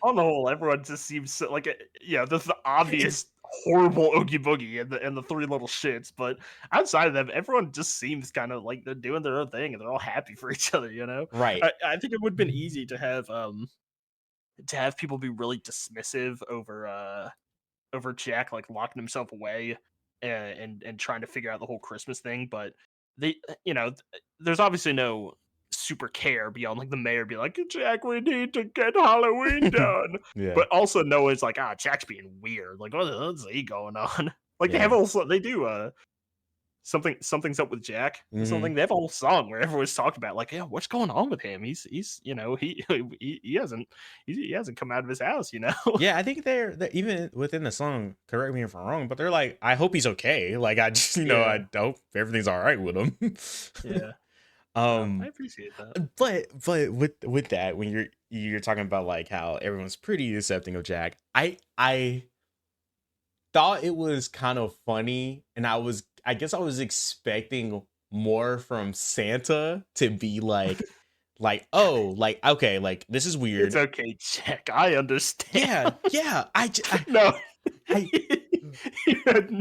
on the whole, everyone just seems so, like, there's the obvious horrible Oogie Boogie and the three little shits, but outside of them, everyone just seems kind of like they're doing their own thing and they're all happy for each other. You know, right? I think it would have been easy to have people be really dismissive over Jack, like locking himself away and trying to figure out the whole Christmas thing, but there's obviously no super care beyond like the mayor be like, Jack, we need to get Halloween done. But also no one's like, Jack's being weird. Like, what's he going on? Like they do something's up with Jack. Something they have a whole song where everyone's talking about like, what's going on with him? He's he hasn't come out of his house, you know? Yeah, I think they're even within the song, correct me if I'm wrong, but they're like, I hope he's okay. Like I just I hope everything's all right with him. I appreciate that. But with that, when you're talking about like how everyone's pretty accepting of Jack, I thought it was kind of funny, and I guess I was expecting more from Santa to be like, okay, like this is weird. It's okay, Jack. I understand. Yeah.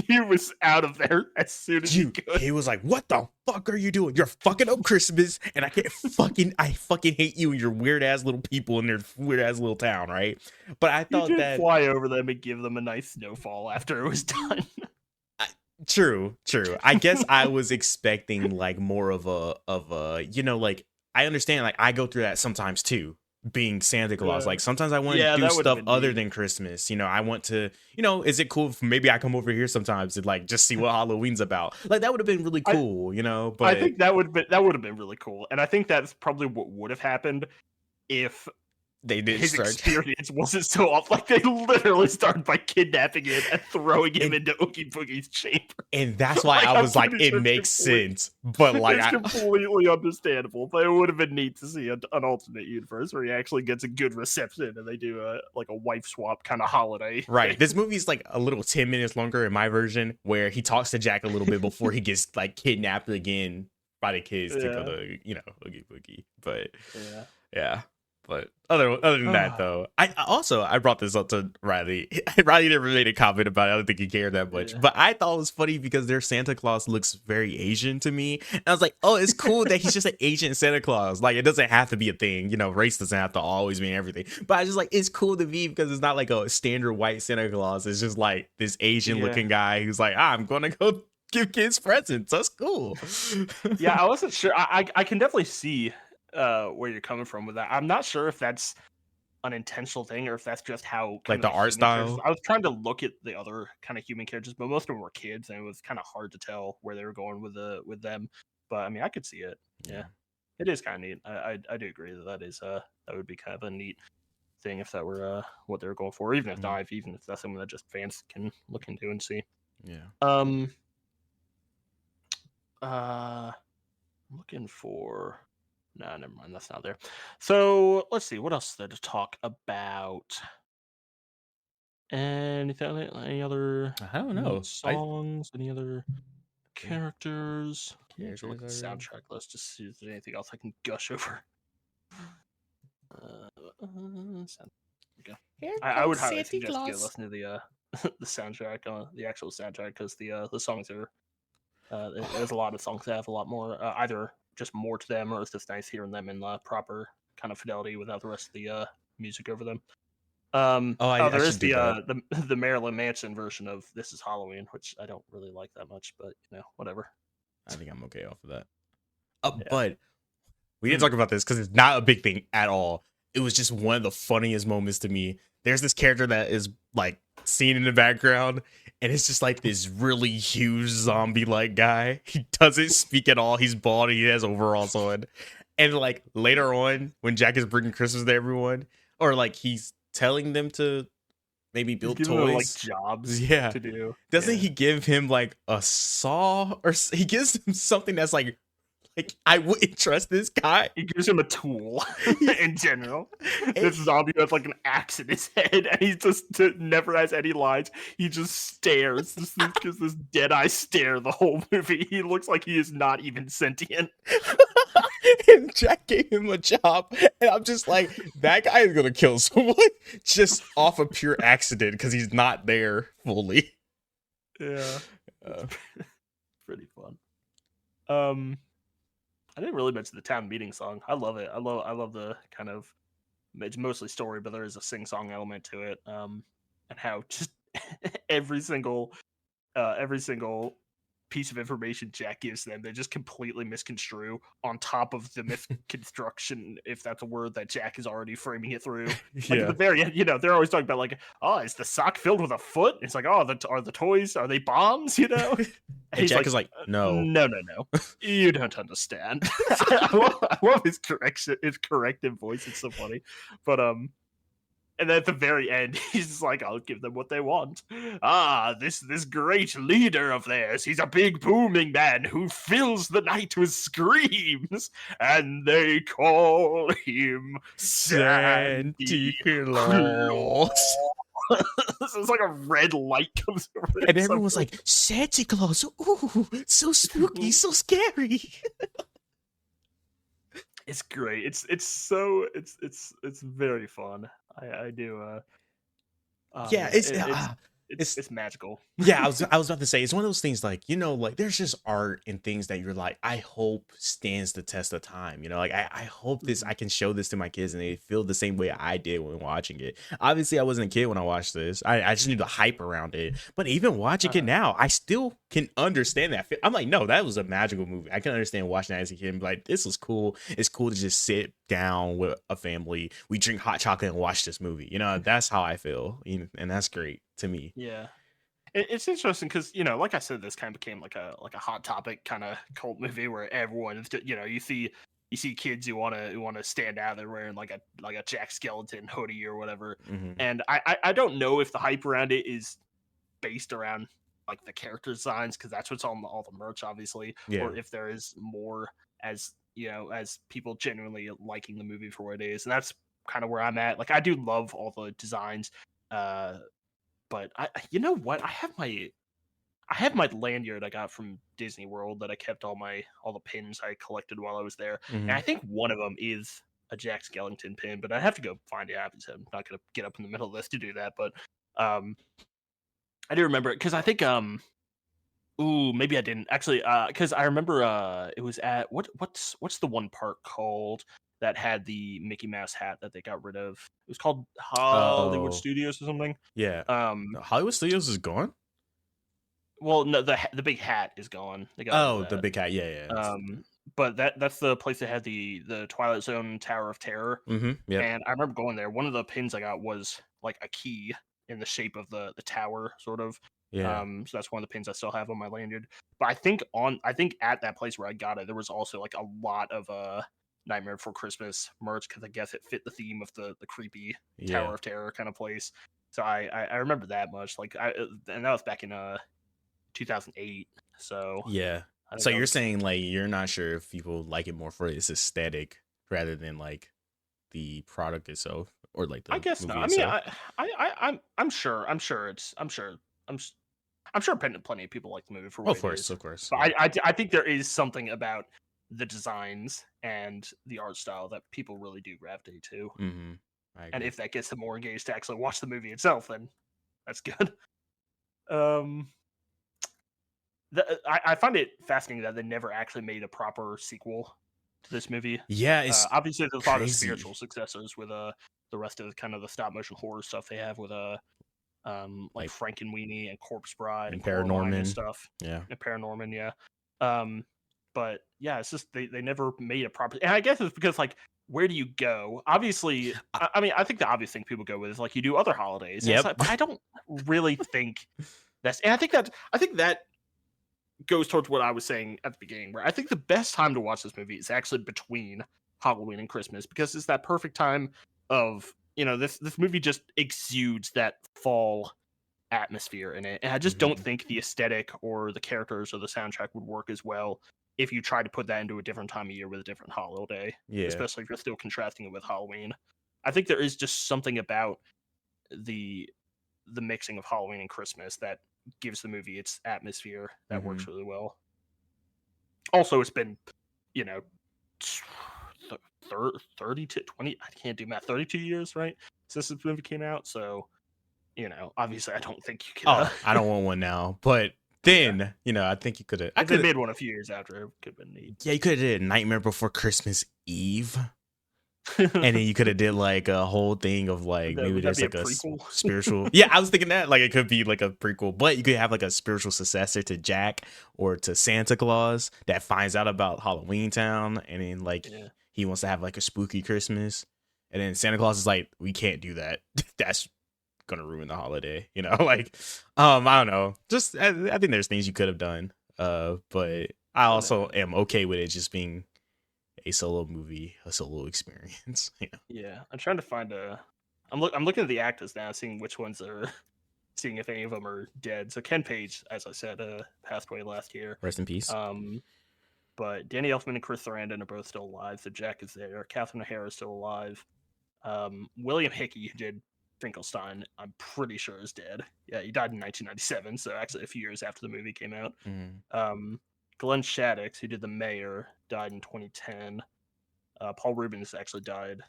He was out of there as soon as he could. He was like, "What the fuck are you doing? You're fucking up Christmas, and I fucking hate you and your weird ass little people in their weird ass little town, right?" But I thought that fly over them and give them a nice snowfall after it was done. True. I guess I was expecting like more of a like I understand, like I go through that sometimes too, being Santa Claus. Like sometimes I want to do stuff other than Christmas. You know, I want to, is it cool if maybe I come over here sometimes and like just see what Halloween's about? Like that would have been really cool, But I think that would have been really cool, and I think that's probably what would have happened if they did his start. experience wasn't so off. Like they literally started by kidnapping him and throwing him And- into Oogie Boogie's chamber. And that's why Like, I I'm was like, pretty it sure makes it's complete- sense. But like, it's I, completely understandable. But it would have been neat to see an alternate universe where he actually gets a good reception and they do a wife swap kind of holiday. right, thing. this movie's like a little 10 minutes longer in my version, where he talks to Jack a little bit before he gets like kidnapped again by the kids to go to Oogie Boogie. But Yeah. yeah. But other than that, though, I brought this up to Riley. Riley never made a comment about it. I don't think he cared that much. Yeah. But I thought it was funny because their Santa Claus looks very Asian to me. And I was like, oh, it's cool that he's just an Asian Santa Claus. Like, it doesn't have to be a thing. You know, race doesn't have to always mean everything. But I was just like, it's cool to me because it's not like a standard white Santa Claus. It's just like this Asian looking guy who's like, I'm going to go give kids presents. That's cool. Yeah, I wasn't sure. I can definitely see where you're coming from with that. I'm not sure if that's an intentional thing or if that's just how Like kind the of art human characters- style? I was trying to look at the other kind of human characters, but most of them were kids, and it was kind of hard to tell where they were going with them. But I mean, I could see it. Yeah, it is kind of neat. I do agree that that would be kind of a neat thing if that were what they were going for, even if not, even if that's something that just fans can look into and see. Yeah. I'm looking for. No, never mind. That's not there. So let's see. What else is there to talk about? Anything? Any other? I don't know. Songs? Any other characters? Characters Look at the I really- soundtrack list to see if there's anything else I can gush over. I would highly suggest you listen to the the soundtrack, the actual soundtrack, because the songs are. There's a lot of songs that have a lot more, either just more to them, or it's just nice hearing them in proper kind of fidelity without the rest of the music over them. I there is should do the Marilyn Manson version of "This Is Halloween," which I don't really like that much, but whatever. I think I'm okay off of that. Yeah. But we didn't talk about this because it's not a big thing at all. It was just one of the funniest moments to me. There's this character that is like seen in the background, and it's just like this really huge zombie-like guy. He doesn't speak at all. He's bald. He has overalls on. And like later on, when Jack is bringing Christmas to everyone, or like he's telling them to maybe build He's giving them, toys, jobs yeah, to do. doesn't he give him like a saw, or he gives him something that's like I wouldn't trust this guy. He gives him a tool in general. This zombie has like an axe in his head, and he just never has any lines. He just stares. Just this dead eye stare the whole movie. He looks like he is not even sentient. And Jack gave him a job, and I'm just like, that guy is gonna kill someone just off of pure accident because he's not there fully. Yeah, pretty fun. I didn't really mention the town meeting song. I love it. I love the kind of, it's mostly story, but there is a sing-song element to it. And how just every single piece of information Jack gives them, they just completely misconstrue on top of the misconstruction, if that's a word, that Jack is already framing it through. Like at the very end, they're always talking about like, oh, is the sock filled with a foot? It's like, oh, are the toys, are they bombs? And Jack is like, no. No. You don't understand. I love his corrective voice. It's so funny. But and then at the very end, he's just like, I'll give them what they want. This great leader of theirs, he's a big booming man who fills the night with screams, and they call him Santa Claus. So it's like a red light comes over, And everyone's like, Santa Claus, ooh, so spooky, so scary. It's great. It's very fun. I do. Yeah, it's magical. Yeah, I was about to say, it's one of those things like, like there's just art and things that you're like, I hope stands the test of time. Like I hope I can show this to my kids and they feel the same way I did when watching it. Obviously, I wasn't a kid when I watched this. I just knew the hype around it. But even watching it now, I still can understand that. I'm like, no, that was a magical movie. I can understand watching that as a kid and be like, this was cool. It's cool to just sit down with a family. We drink hot chocolate and watch this movie. That's how I feel. And that's great to me. Yeah. It's interesting because like I said, this kind of became like a hot topic kind of cult movie where everyone, you see you see kids who wanna stand out. They're wearing like a Jack Skellington hoodie or whatever. Mm-hmm. And I don't know if the hype around it is based around like the character designs, because that's what's on all the merch, obviously, Yeah. or if there is more as as people genuinely liking the movie for what it is. And that's kind of where I'm at. Like, I do love all the designs, but you know what? I have my lanyard I got from Disney World that I kept all the pins I collected while I was there. Mm-hmm. And I think one of them is a Jack Skellington pin, but I have to go find it. I'm not gonna get up in the middle of this to do that, but I do remember it because I think maybe I didn't actually, because I remember it was at what's the one park called that had the Mickey Mouse hat that they got rid of? It was called Hollywood Studios or something. Yeah. Hollywood Studios is gone. Well, no, the big hat is gone. They got the big hat. Yeah. But that's the place that had the Twilight Zone Tower of Terror. Mm-hmm. Yeah. And I remember going there. One of the pins I got was like a key in the shape of the tower, sort of. Yeah. So that's one of the pins I still have on my lanyard. But I think at that place where I got it, there was also like a lot of Nightmare Before Christmas merch, because I guess it fit the theme of the creepy Tower of Terror kind of place. So I remember that much. Like and that was back in 2008. So yeah. So you're saying like you're not sure if people like it more for its aesthetic rather than like the product itself, or like the I guess movie not. itself? I mean, I'm sure plenty of people like the movie for what Of course. But I think there is something about the designs and the art style that people really do gravitate to. Mm-hmm. And if that gets them more engaged to actually watch the movie itself, then that's good. I find it fascinating that they never actually made a proper sequel to this movie. Yeah, it's obviously there's a lot of crazy. spiritual successors with the rest of kind of the stop motion horror stuff they have with like Frankenweenie and Corpse Bride and Coraline and Paranorman stuff. Yeah. And Paranorman, yeah. But yeah, it's just they never made a proper. And I guess it's because like, where do you go? Obviously, I mean, I think the obvious thing people go with is like you do other holidays. Yep. Like, but I don't really think that's. And I think that goes towards what I was saying at the beginning, where I think the best time to watch this movie is actually between Halloween and Christmas, because it's that perfect time of, this movie just exudes that fall atmosphere in it. And I just don't think the aesthetic or the characters or the soundtrack would work as well if you try to put that into a different time of year with a different holiday, especially if you're still contrasting it with Halloween. I think there is just something about the mixing of Halloween and Christmas that gives the movie its atmosphere that works really well. Also, it's been 30 to 20, I can't do math, 32 years, right, since this movie came out. So obviously I don't think you can I don't want one now, but then I think you could have. I could have made one a few years after. It could have been neat. Yeah, you could have did Nightmare Before Christmas Eve. And then you could have did like a whole thing of like maybe there's like a spiritual. Yeah, I was thinking that like it could be like a prequel, but you could have like a spiritual successor to Jack or to Santa Claus that finds out about Halloween Town, and then like he wants to have like a spooky Christmas, and then Santa Claus is like, we can't do that. That's gonna ruin the holiday. Like I don't know. Just I think there's things you could have done. But I also am okay with it just being a solo movie, a solo experience. Yeah, I'm trying to find I'm looking at the actors now, seeing which ones are, seeing if any of them are dead. So Ken Page, as I said, passed away last year. Rest in peace. But Danny Elfman and Chris Sarandon are both still alive. So Jack is there. Catherine O'Hara is still alive. William Hickey, who did Finkelstein, I'm pretty sure is dead. Yeah, he died in 1997, so actually a few years after the movie came out. Glenn Shaddix, who did The Mayor, died in 2010. Paul Rubens actually died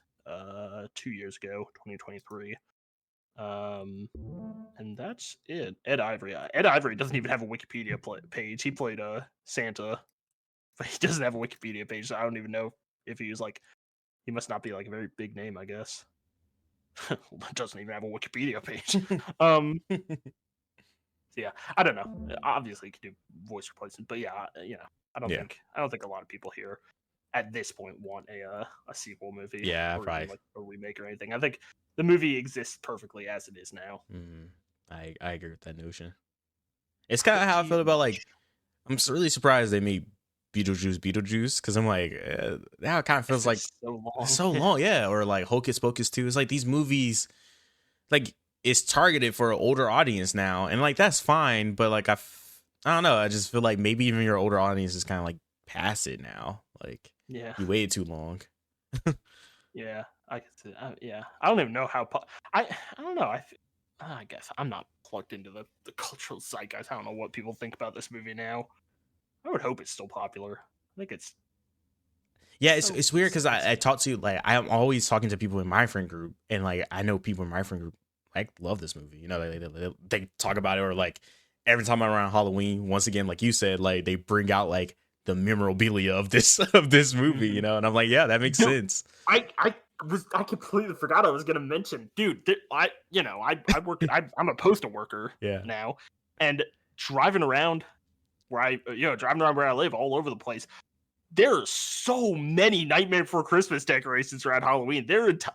2 years ago, 2023. And that's it. Ed Ivory. Ed Ivory doesn't even have a Wikipedia page. He played Santa, but he doesn't have a Wikipedia page, so I don't even know if he was like, he must not be like a very big name, I guess. Doesn't even have a Wikipedia page. Yeah, I don't know. Obviously, you could do voice replacement, but yeah, I don't think a lot of people here at this point want a sequel movie. Yeah, or right. even, like, a remake or anything. I think the movie exists perfectly as it is now. I agree with that notion. It's kind of how I feel about like, I'm really surprised they made Beetlejuice, because I'm like, now it kind of feels like so long. so long, yeah. Or like Hocus Pocus 2. It's like these movies, like it's targeted for an older audience now, and like that's fine. But like I don't know. I just feel like maybe even your older audience is kind of like past it now. Like Yeah. you waited too long. Yeah, I can see. Yeah, I don't even know how. I don't know. I guess I'm not plugged into the cultural zeitgeist. I don't know what people think about this movie now. I would hope it's still popular. I think it's. Yeah, so- it's weird because I talk to like I'm always talking to people in my friend group, and like I know people in my friend group like love this movie. You know, they talk about it, or like every time I'm around Halloween, once again, like you said, like they bring out like the memorabilia of this movie. You know, and I'm like, yeah, that makes sense. I completely forgot I was gonna mention, dude. I work. I'm a postal worker Yeah. now, and driving around where I live all over the place. There are so many Nightmare Before Christmas decorations around Halloween.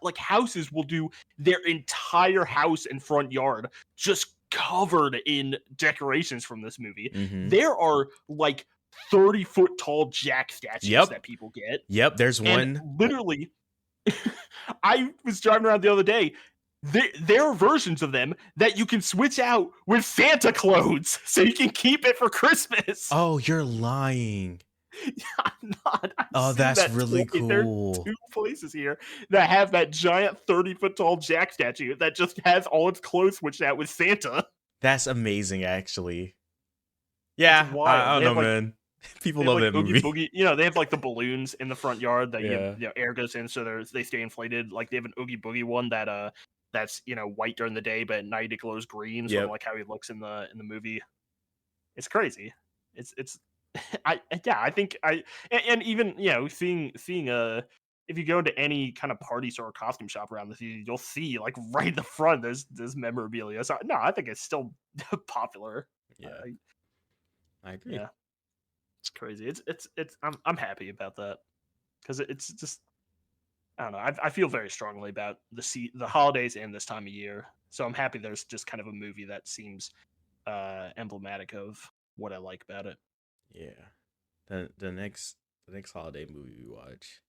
Like houses will do their entire house and front yard just covered in decorations from this movie. Mhm. There are like 30-foot tall Jack statues Yep. that people get. Yep, there's And one. literally, I was driving around the other day. There are versions of them that you can switch out with Santa clothes, so you can keep it for Christmas. Oh, you're lying. I'm not. I've Oh, seen that's that really twice. There are cool. 2 places here that have that giant 30-foot tall Jack statue that just has all its clothes switched out with Santa. That's amazing, actually. Yeah, wild. I They don't know, have, like- man. People They have, love like, that Oogie movie. Boogie, they have like the balloons in the front yard that Yeah. air goes in, so they stay inflated. Like they have an Oogie Boogie one that's white during the day, but at night it glows green, sort Yep. of like how he looks in the movie. It's crazy. It's I think and even seeing if you go into any kind of party store or costume shop around the city, you'll see like right in the front there's memorabilia. So no, I think it's still popular. Yeah, I agree. Yeah. It's crazy. It's I'm happy about that because it's just I don't know. I feel very strongly about the holidays and this time of year. So I'm happy there's just kind of a movie that seems emblematic of what I like about it. Yeah. The next holiday movie we watch,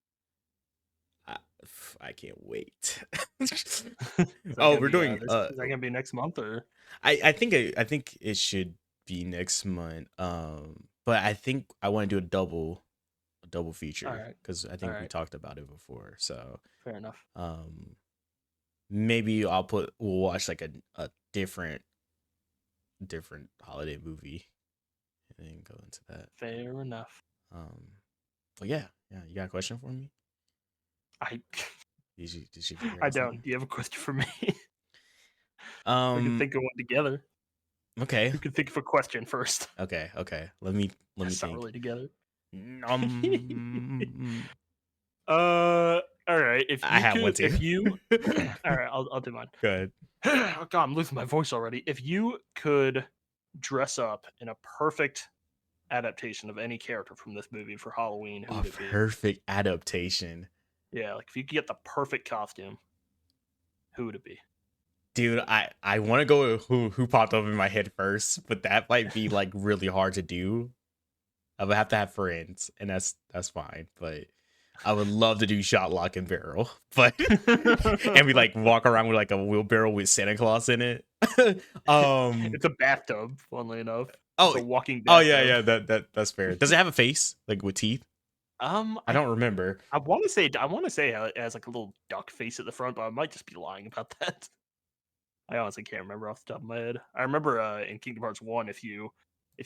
I can't wait. Is Oh, we're doing. is that gonna be next month or? I think it should be next month. But I think I want to do a double feature Alright. because I think we Alright. talked about it before. So Fair enough. maybe we'll watch like a different holiday movie and then go into that. Fair enough. But yeah, you got a question for me? I Did you figure I out don't. something? Do you have a question for me? We can think of one together. Okay. You can think of a question first. Okay. Let me That's not think. really together. Um, All right. If you I have could, one too. If you, all right, I'll do mine. Good. Oh God, I'm losing my voice already. If you could dress up in a perfect adaptation of any character from this movie for Halloween, who A would it be? perfect adaptation. Yeah, like if you could get the perfect costume, who would it be? Dude, I want to go with who popped up in my head first, but that might be like really hard to do. I would have to have friends, and that's fine. But I would love to do shot, lock, and barrel. But and we like walk around with like a wheelbarrow with Santa Claus in it. It's a bathtub, funnily enough. Oh, It's a walking oh bathtub. yeah, that's fair. Does it have a face like with teeth? I don't remember. I want to say it has like a little duck face at the front, but I might just be lying about that. I honestly can't remember off the top of my head. I remember in Kingdom Hearts 1, if you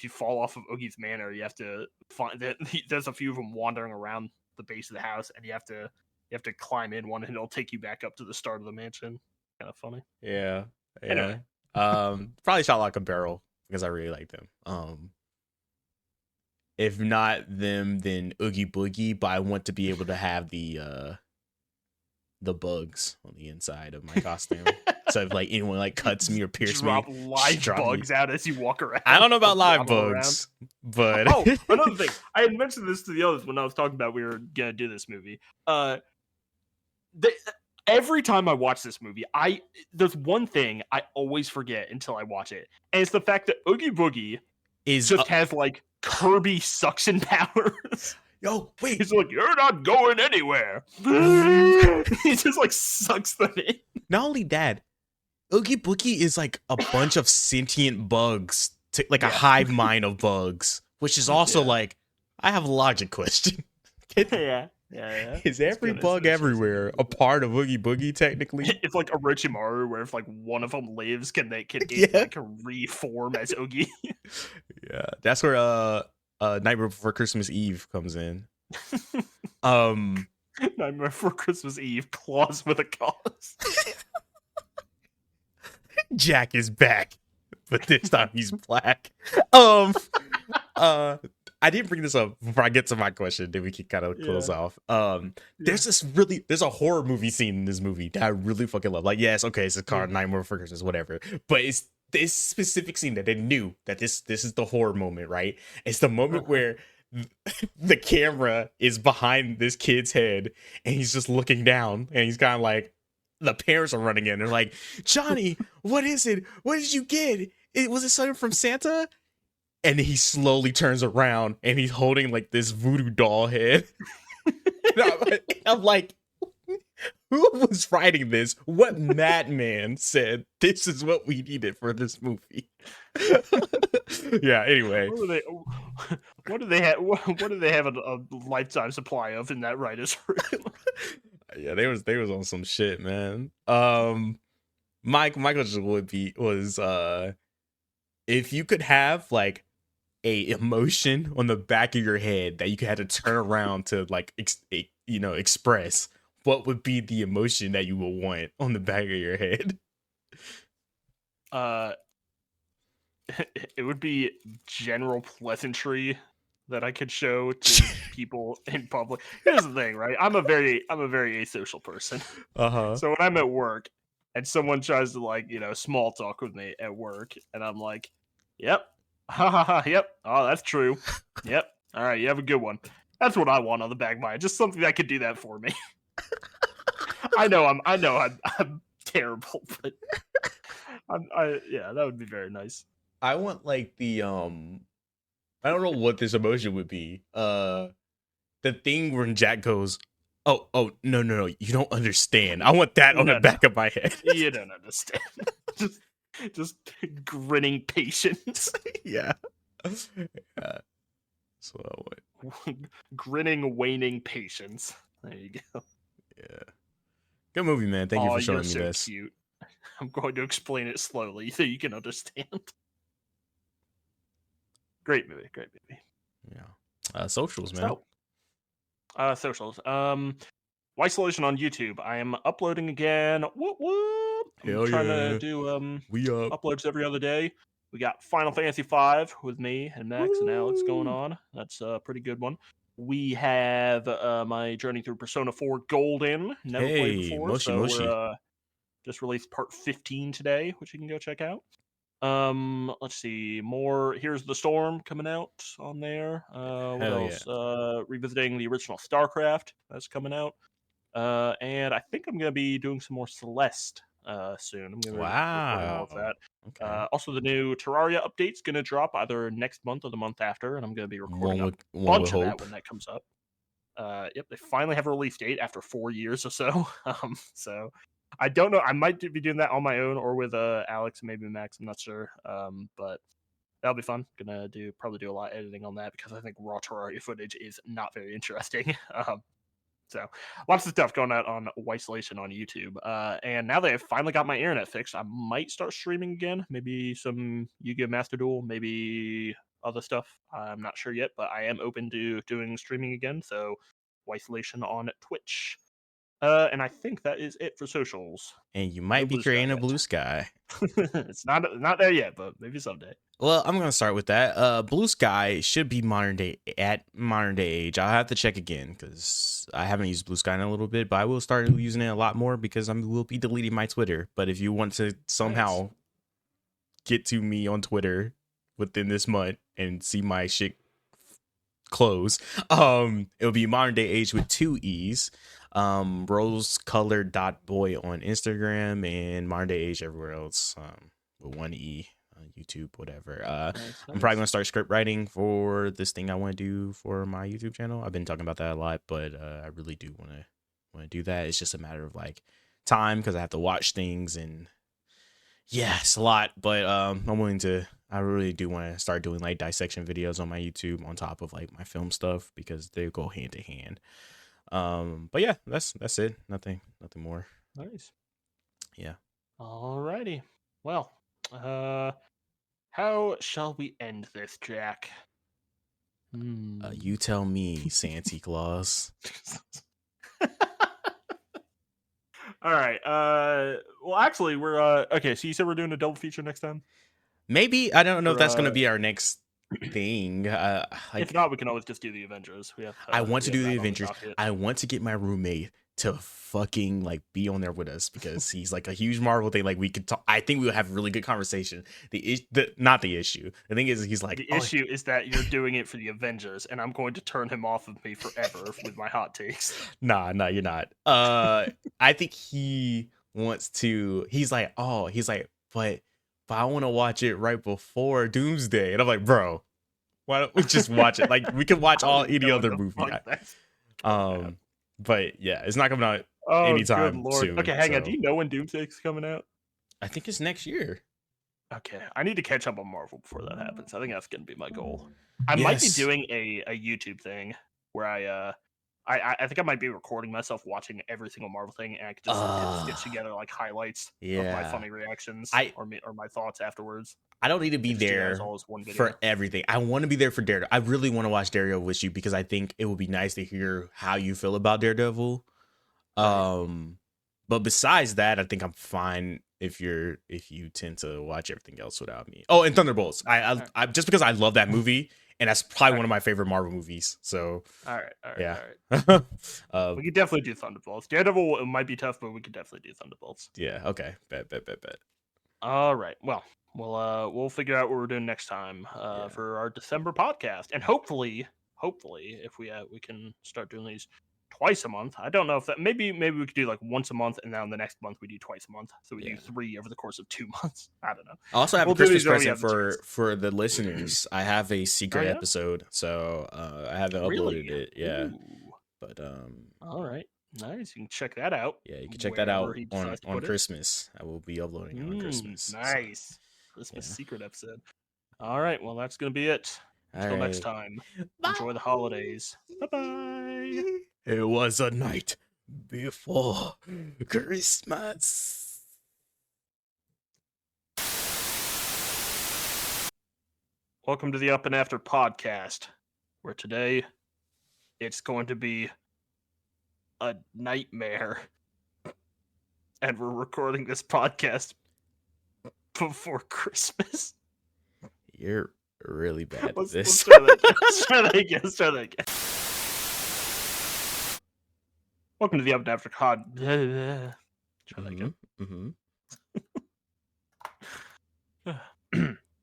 fall off of Oogie's Manor, you have to find that there's a few of them wandering around the base of the house, and you have to climb in one, and it'll take you back up to the start of the mansion. Kind of funny. Yeah. Anyway. Probably shot, lock, and barrel because I really like them. If not them, then Oogie Boogie, but I want to be able to have the bugs on the inside of my costume. So if like anyone like cuts me or pierces me, Drop live drop me. bugs out as you walk around. I don't know about live Drop 'em around. bugs, but Oh, another thing. I had mentioned this to the others when I was talking about we were gonna do this movie. Every time I watch this movie, there's one thing I always forget until I watch it, and it's the fact that Oogie Boogie is just has like Kirby suction powers. yo, wait, He's like, you're not going anywhere. He just like sucks them in. not only that, Oogie Boogie is like a bunch of sentient bugs, like a hive mind of bugs, which is also like, I have a logic question. Yeah. Is every bug everywhere a part of Oogie Boogie technically? It's like Orochimaru, where if like one of them lives, can Yeah. like reform as Oogie? Yeah, that's where Nightmare Before Christmas Eve comes in. Nightmare Before Christmas Eve, claws with a cause. Jack is back, but this time he's black. I didn't bring this up before I get to my question, then we can kind of close off. There's a horror movie scene in this movie that I really fucking love. Like, yes, okay, it's a car, Nightmare Before Christmas, whatever. But it's this specific scene that they knew that this is the horror moment, right? It's the moment where the camera is behind this kid's head and he's just looking down and he's kind of like, the parents are running in. They're like, Johnny, what is it? What did you get? Was it something from Santa? And he slowly turns around and he's holding like this voodoo doll head. I'm like, who was writing this? What madman said this is what we needed for this movie? Yeah, anyway. What do they have? What do they have a lifetime supply of in that writer's room? Yeah, they was on some shit, man. My question was if you could have like a emotion on the back of your head that you had to turn around to like express, what would be the emotion that you would want on the back of your head? It would be general pleasantry that I could show to people in public. Here's the thing, right? I'm a very asocial person. So when I'm at work and someone tries to like, small talk with me at work, and I'm like, yep. Ha ha ha, yep. Oh, that's true. Yep. All right, you have a good one. That's what I want on the back of my head. Just something that could do that for me. I know I'm terrible, but that would be very nice. I want like the I don't know what this emotion would be. The thing when Jack goes, oh no, you don't understand. I want that on the back of my head. You don't understand. Just grinning patience. Yeah. So I want. Grinning, waning patience. There you go. Yeah. Good movie, man. Thank you for showing me so this. Cute. I'm going to explain it slowly so you can understand. Great movie. Yeah. Socials, man. Socials. Isolation on YouTube. I am uploading again. Whoop whoop. I'm trying to do uploads every other day. We got Final Fantasy V with me and Max and Alex going on. That's a pretty good one. We have my journey through Persona 4 Golden. Never played before. We're just released part 15 today, which you can go check out. Let's see. More Here's the Storm coming out on there. What else? Yeah. Revisiting the original StarCraft. That's coming out. And I think I'm going to be doing some more Celeste soon. I'm going to be recording all of that. Okay. Also, the new Terraria update's going to drop either next month or the month after, and I'm going to be recording a bunch of that when that comes up. Yep, they finally have a release date after 4 years or so. So I don't know. I might be doing that on my own or with Alex and maybe Max. I'm not sure. But that'll be fun. Gonna probably do a lot of editing on that because I think raw Terraria footage is not very interesting. So lots of stuff going out on Isolation on YouTube. And now that I've finally got my internet fixed, I might start streaming again. Maybe some Yu-Gi-Oh! Master Duel, maybe other stuff. I'm not sure yet, but I am open to doing streaming again. So Isolation on Twitch. And I think that is it for socials. And you might be creating a Blue Sky. It's not there yet, but maybe someday. Well, I'm gonna start with that. Blue Sky should be modern day age. I'll have to check again because I haven't used Blue Sky in a little bit, but I will start using it a lot more because I will be deleting my Twitter. But if you want to somehow get to me on Twitter within this month and see my shit close, it'll be modern day age with 2 E's. Rosecolored.boy on Instagram and modern day age everywhere else with 1 E. YouTube, whatever. Nice, I'm probably nice. gonna start script writing for this thing I want to do for my YouTube channel. I've been talking about that a lot, but I really do want to do that. It's just a matter of like time because I have to watch things, and yeah, it's a lot. But I really do want to start doing like dissection videos on my YouTube on top of like my film stuff because they go hand in hand. But yeah, that's it. Nothing more. Nice. Yeah. Alrighty. Well, how shall we end this, Jack? You tell me, Santa Claus. All right. Well, actually, we're okay. So you said we're doing a double feature next time. Maybe I don't know if that's gonna For, be our next thing. Like, If not, we can always just do the Avengers. We have. I want to we do have the that on Avengers. docket. I want to get my roommate to fucking like be on there with us because he's like a huge Marvel thing. Like we could talk. I think we would have a really good conversation. Not the issue. The thing is, he's like The "Oh, issue is that you're doing it for the Avengers, and I'm going to turn him off of me forever with my hot takes. Nah, you're not. I think he wants to. He's like, but I want to watch it right before Doomsday, and I'm like, bro, why don't we just watch it? Like we can watch I don't all even any know other what the movie. fuck that's coming out. But yeah, it's not coming out Oh, anytime good lord. soon. Okay, hang on. so- Do you know when Doomsday's coming out? I think it's next year. Okay, I need to catch up on Marvel before that happens. I think that's going to be my goal. I might be Yes. doing a YouTube thing where I think I might be recording myself watching every single Marvel thing, and I could just stitch together like highlights of my Yeah. funny reactions or my thoughts afterwards. I don't need to be Just do that there as all as one video. for everything. I want to be there for Daredevil. I really want to watch Daredevil with you because I think it would be nice to hear how you feel about Daredevil. But besides that, I think I'm fine if you tend to watch everything else without me. Oh, and Thunderbolts. I just because I love that movie, and that's probably one of my favorite Marvel movies. So All right. yeah. We could definitely do Thunderbolts. Daredevil might be tough, but we could definitely do Thunderbolts. Yeah. Okay. Bet. All right. Well, we'll figure out what we're doing next time for our December podcast, and hopefully, if we can start doing these twice a month. I don't know if that maybe we could do like once a month, and then the next month we do twice a month, so we do 3 over the course of 2 months. I don't know. I also have We'll a do Christmas these when we present have the chance. for the listeners. I have a secret yeah? episode, so I haven't Really? uploaded it. Yeah, Ooh. but All right. Nice. You can check that out. yeah, you can check that out wherever he on decides to put it. Christmas. I will be uploading it on Christmas. so- Nice. Christmas yeah. secret episode. All right. Well, that's gonna be it. Until next All time. Enjoy the holidays. Bye bye. It was a night before Christmas. Welcome to the Up and After podcast, where today it's going to be a nightmare. And we're recording this podcast before Christmas. You're really bad at Let's this. try that again. Let's try that again. Welcome to the Up and After Pod. Try that again. Mhm.